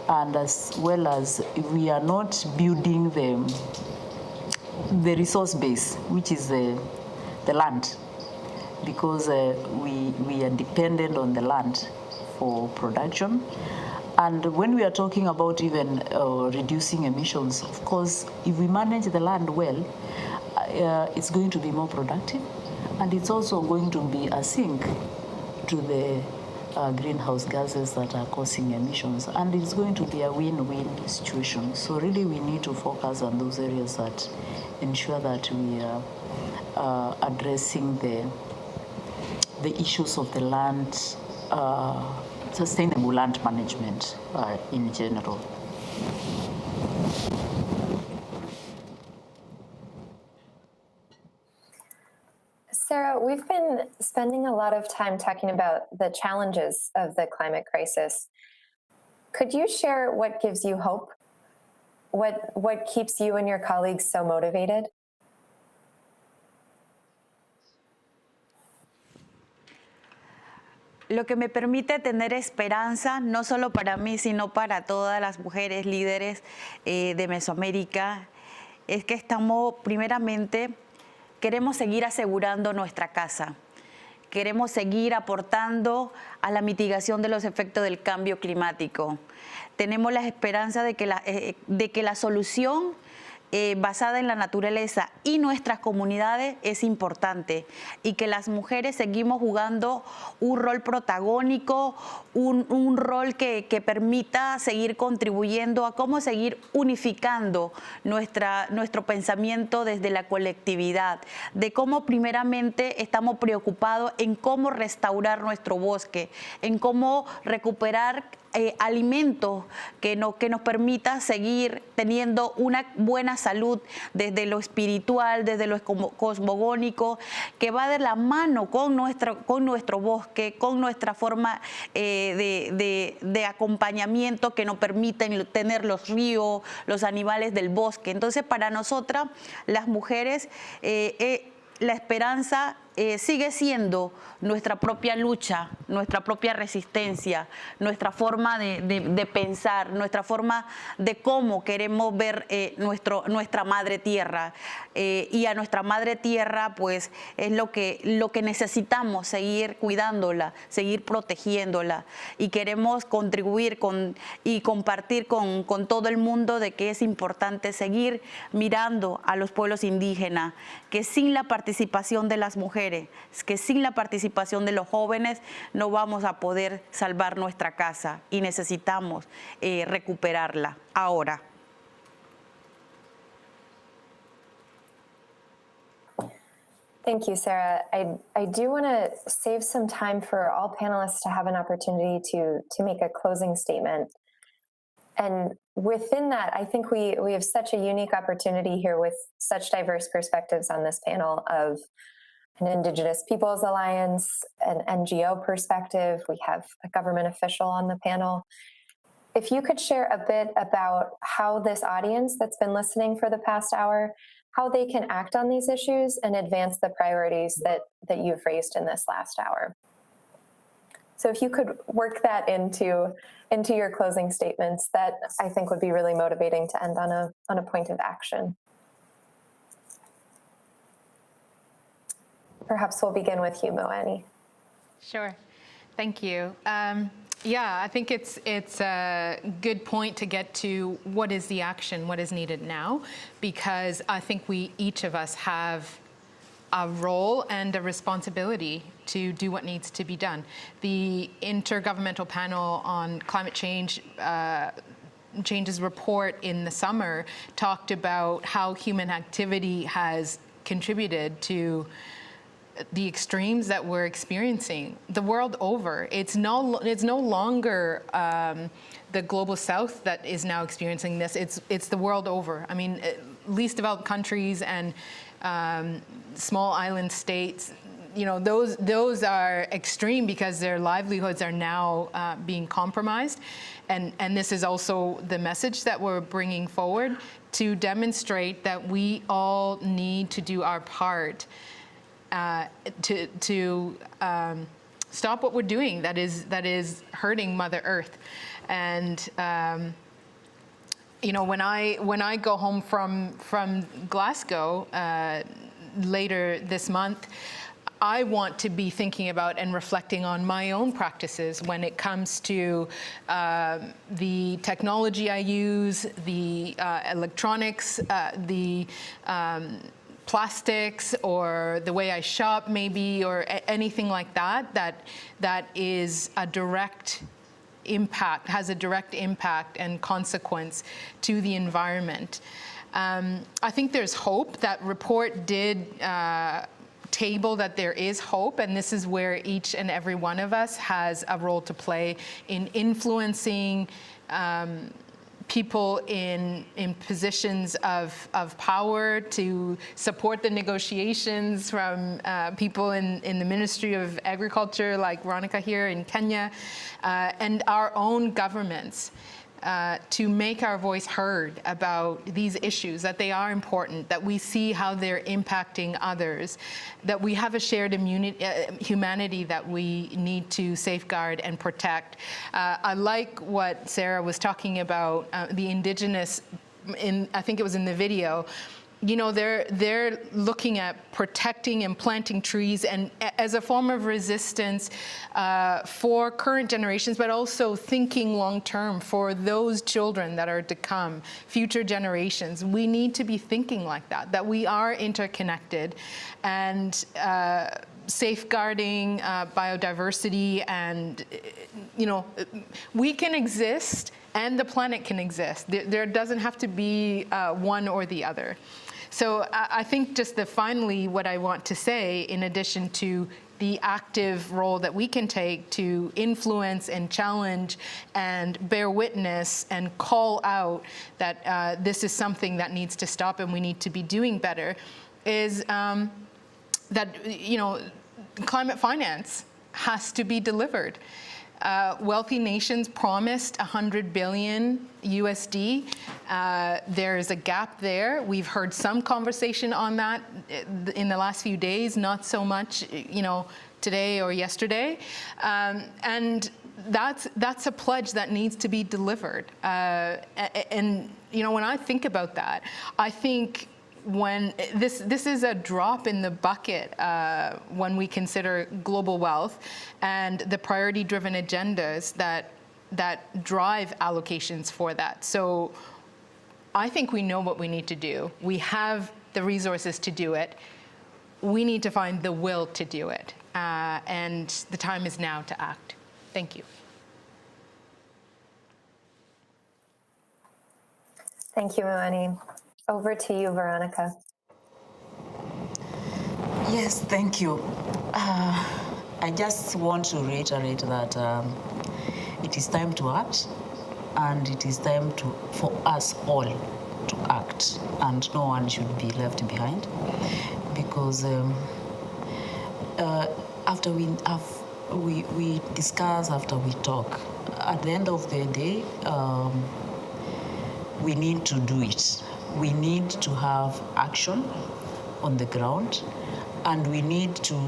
And as well as we are not building the resource base, which is the land, because we are dependent on the land for production. And when we are talking about even reducing emissions, of course, if we manage the land well, it's going to be more productive, and it's also going to be a sink to the greenhouse gases that are causing emissions, and it's going to be a win-win situation. So really we need to focus on those areas that ensure that we are addressing the issues of the land, sustainable land management in general. Sara, we've been spending a lot of time talking about the challenges of the climate crisis. Could you share what gives you hope? What keeps you and your colleagues so motivated? Lo que me permite tener esperanza, no solo para mí, sino para todas las mujeres líderes de Mesoamérica, es que estamos, primeramente, queremos seguir asegurando nuestra casa. Queremos seguir aportando a la mitigación de los efectos del cambio climático. Tenemos la esperanza de que la solución basada en la naturaleza y nuestras comunidades es importante y que las mujeres seguimos jugando un rol protagónico, un rol que permita seguir contribuyendo a cómo seguir unificando nuestro pensamiento desde la colectividad, de cómo primeramente estamos preocupados en cómo restaurar nuestro bosque, en cómo recuperar alimentos que nos permita seguir teniendo una buena salud desde lo espiritual, desde lo cosmogónico, que va de la mano con nuestro bosque, con nuestra forma de acompañamiento que nos permiten tener los ríos, los animales del bosque. Entonces, para nosotras, las mujeres, la esperanza sigue siendo nuestra propia lucha, nuestra propia resistencia, nuestra forma de pensar, nuestra forma de cómo queremos ver nuestra madre tierra. Y a nuestra madre tierra, pues, es lo que necesitamos, seguir cuidándola, seguir protegiéndola. Y queremos contribuir y compartir con todo el mundo de que es importante seguir mirando a los pueblos indígenas, que sin la participación de las mujeres, que sin la participación de los jóvenes no vamos a poder salvar nuestra casa y necesitamos recuperarla ahora. Thank you, Sara. I do want to save some time for all panelists to have an opportunity to make a closing statement. And within that, I think we have such a unique opportunity here with such diverse perspectives on this panel of an Indigenous Peoples Alliance, an NGO perspective. We have a government official on the panel. If you could share a bit about how this audience that's been listening for the past hour, how they can act on these issues and advance the priorities that you've raised in this last hour. So if you could work that into your closing statements, that I think would be really motivating to end on a point of action. Perhaps we'll begin with you, Mueni. Sure. Thank you. Yeah, I think it's a good point to get to what is the action, what is needed now, because I think each of us have a role and a responsibility to do what needs to be done. The Intergovernmental Panel on Climate Change's report in the summer talked about how human activity has contributed to the extremes that we're experiencing the world over. It's no longer the global south that is now experiencing this. It's the world over. I mean, least developed countries and small island states, you know, those are extreme because their livelihoods are now being compromised. And this is also the message that we're bringing forward to demonstrate that we all need to do our part to stop what we're doing that is hurting Mother Earth. And you know, when I go home from Glasgow later this month, I want to be thinking about and reflecting on my own practices when it comes to the technology I use, the electronics, the plastics, or the way I shop maybe, or anything like that is a direct impact, has a direct impact and consequence to the environment. I think there's hope. That report did table that there is hope, and this is where each and every one of us has a role to play in influencing people in positions of power to support the negotiations, from people in the Ministry of Agriculture, like Veronica here in Kenya, and our own governments, to make our voice heard about these issues, that they are important, that we see how they're impacting others, that we have a shared humanity that we need to safeguard and protect. I like what Sara was talking about, the indigenous, I think it was in the video. You know, they're looking at protecting and planting trees and as a form of resistance for current generations, but also thinking long term for those children that are to come, future generations. We need to be thinking like that we are interconnected, and safeguarding biodiversity, and you know, we can exist and the planet can exist. There doesn't have to be one or the other. So I think just finally what I want to say, in addition to the active role that we can take to influence and challenge and bear witness and call out that this is something that needs to stop and we need to be doing better, is that, you know, climate finance has to be delivered. Wealthy nations promised $100 billion USD. There's a gap there. We've heard some conversation on that in the last few days, not so much, you know, today or yesterday. And that's a pledge that needs to be delivered. And you know, when I think about that, I think when this is a drop in the bucket when we consider global wealth and the priority-driven agendas that drive allocations for that. So I think we know what we need to do. We have the resources to do it. We need to find the will to do it. And the time is now to act. Thank you. Thank you, Mueni. Over to you, Veronica. Yes, thank you. I just want to reiterate that it is time to act, and it is time for us all to act, and no one should be left behind, because after we discuss, after we talk, at the end of the day, we need to do it. We need to have action on the ground, and we need to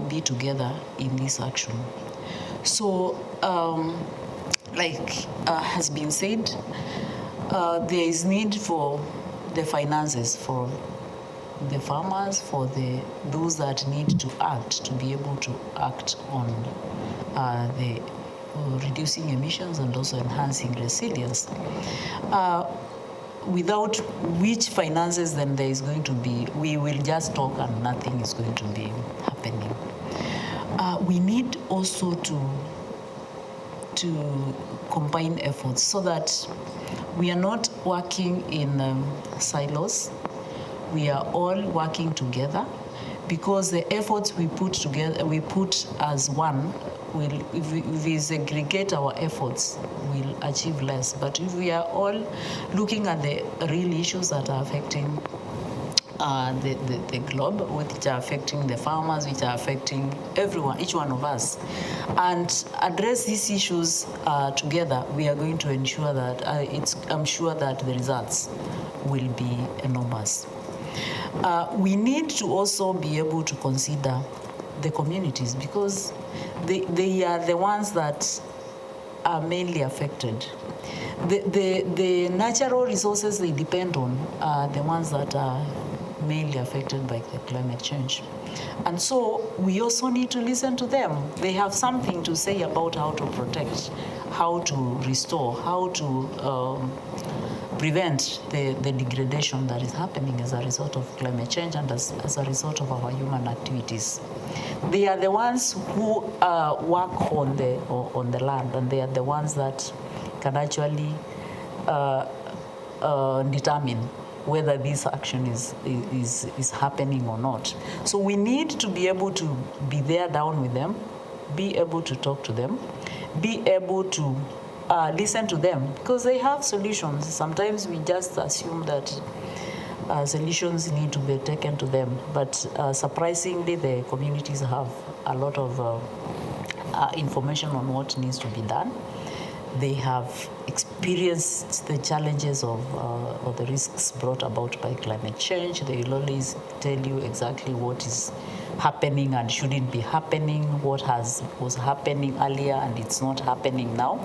be together in this action. So, like has been said, there is need for the finances for the farmers, for those that need to act, to be able to act on the reducing emissions and also enhancing resilience. Without which finances then there is going to be, we will just talk and nothing is going to be happening. We need also to combine efforts so that we are not working in silos. We are all working together, because the efforts we put together, we put as one, if we segregate our efforts, we'll achieve less. But if we are all looking at the real issues that are affecting the globe, which are affecting the farmers, which are affecting everyone, each one of us, and address these issues together, we are going to ensure that I'm sure that the results will be enormous. We need to also be able to consider the communities, because they are the ones that are mainly affected. The natural resources they depend on are the ones that are mainly affected by the climate change. And so we also need to listen to them. They have something to say about how to protect, how to restore, how to prevent the degradation that is happening as a result of climate change and as a result of our human activities. They are the ones who work on the land, and they are the ones that can actually determine whether this action is happening or not. So we need to be able to be there down with them, be able to talk to them, be able to listen to them because they have solutions. Sometimes we just assume that solutions need to be taken to them, but surprisingly, the communities have a lot of information on what needs to be done. They have experienced the challenges of or the risks brought about by climate change. They will always tell you exactly what is happening and shouldn't be happening, what was happening earlier and it's not happening now,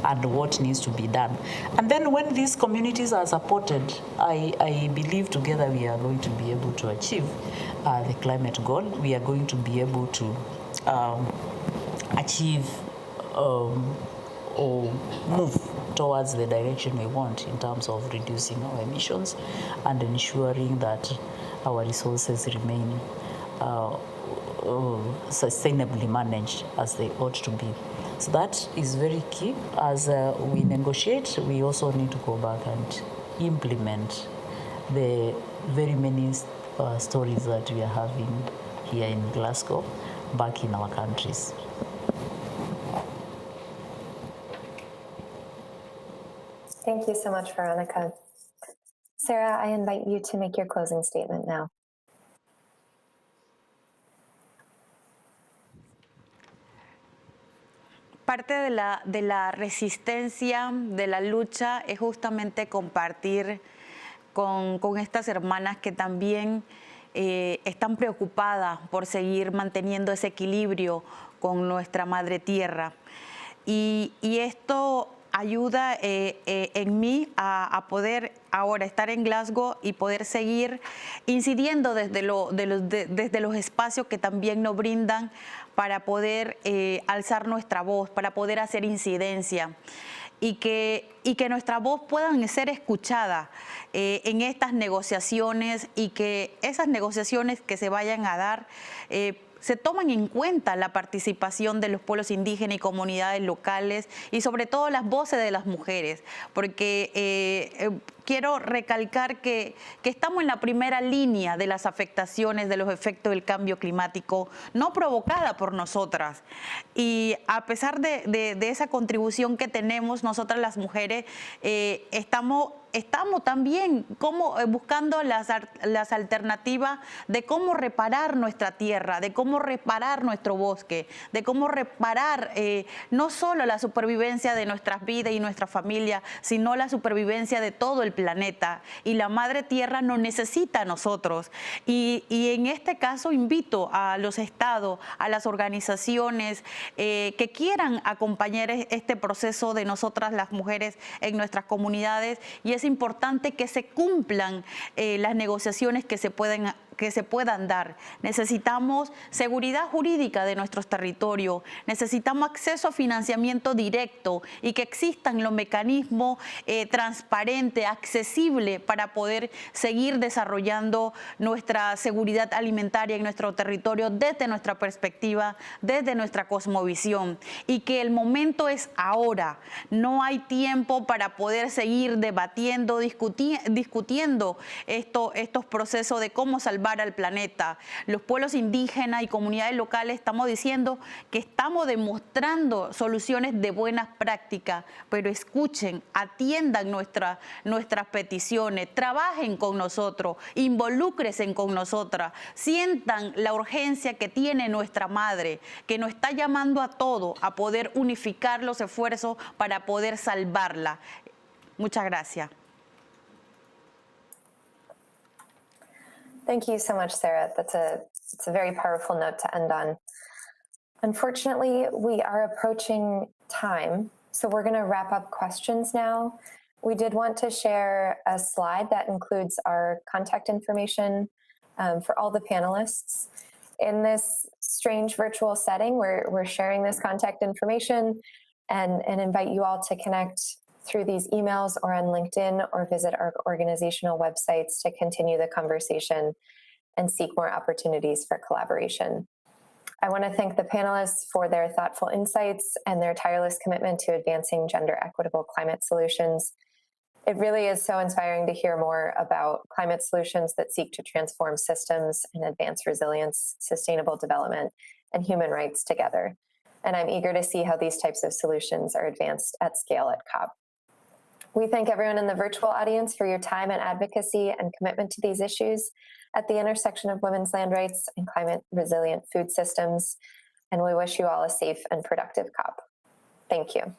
and what needs to be done. And then when these communities are supported, I believe together we are going to be able to achieve the climate goal. We are going to be able to achieve or move towards the direction we want in terms of reducing our emissions and ensuring that our resources remain sustainably managed as they ought to be. So that is very key. As we negotiate, we also need to go back and implement the very many stories that we are having here in Glasgow back in our countries. Thank you so much, Veronica. Sara, I invite you to make your closing statement now. Parte de la resistencia, de la lucha, es justamente compartir con estas hermanas que también están preocupadas por seguir manteniendo ese equilibrio con nuestra madre tierra. Y esto ayuda en mí a poder ahora estar en Glasgow y poder seguir incidiendo desde los espacios que también nos brindan para poder alzar nuestra voz, para poder hacer incidencia y que nuestra voz puedan ser escuchada en estas negociaciones y que esas negociaciones que se vayan a dar se toman en cuenta la participación de los pueblos indígenas y comunidades locales y sobre todo las voces de las mujeres, porque quiero recalcar que estamos en la primera línea de las afectaciones de los efectos del cambio climático no provocada por nosotras. Y a pesar de esa contribución que tenemos, nosotras las mujeres estamos también buscando las alternativas de cómo reparar nuestra tierra, de cómo reparar nuestro bosque, de cómo reparar no solo la supervivencia de nuestras vidas y nuestra familia, sino la supervivencia de todo el planeta. Y la madre tierra nos necesita a nosotros. Y en este caso invito a los estados, a las organizaciones que quieran acompañar este proceso de nosotras las mujeres en nuestras comunidades, y es importante que se cumplan las negociaciones que se puedan dar. Necesitamos seguridad jurídica de nuestros territorios, necesitamos acceso a financiamiento directo y que existan los mecanismos transparentes, accesibles para poder seguir desarrollando nuestra seguridad alimentaria en nuestro territorio desde nuestra perspectiva, desde nuestra cosmovisión, y que el momento es ahora. No hay tiempo para poder seguir debatiendo, discutiendo estos procesos de cómo salvar al planeta. Los pueblos indígenas y comunidades locales estamos diciendo que estamos demostrando soluciones de buenas prácticas, pero escuchen, atiendan nuestras peticiones, trabajen con nosotros, involúcrense con nosotras, sientan la urgencia que tiene nuestra madre, que nos está llamando a todos a poder unificar los esfuerzos para poder salvarla. Muchas gracias. Thank you so much, Sara. It's a very powerful note to end on. Unfortunately, we are approaching time, so we're going to wrap up questions now. We did want to share a slide that includes our contact information for all the panelists. In this strange virtual setting, we're sharing this contact information and invite you all to connect through these emails or on LinkedIn or visit our organizational websites to continue the conversation and seek more opportunities for collaboration. I want to thank the panelists for their thoughtful insights and their tireless commitment to advancing gender equitable climate solutions. It really is so inspiring to hear more about climate solutions that seek to transform systems and advance resilience, sustainable development, and human rights together. and I'm eager to see how these types of solutions are advanced at scale at COP. We thank everyone in the virtual audience for your time and advocacy and commitment to these issues at the intersection of women's land rights and climate resilient food systems, and we wish you all a safe and productive COP. Thank you.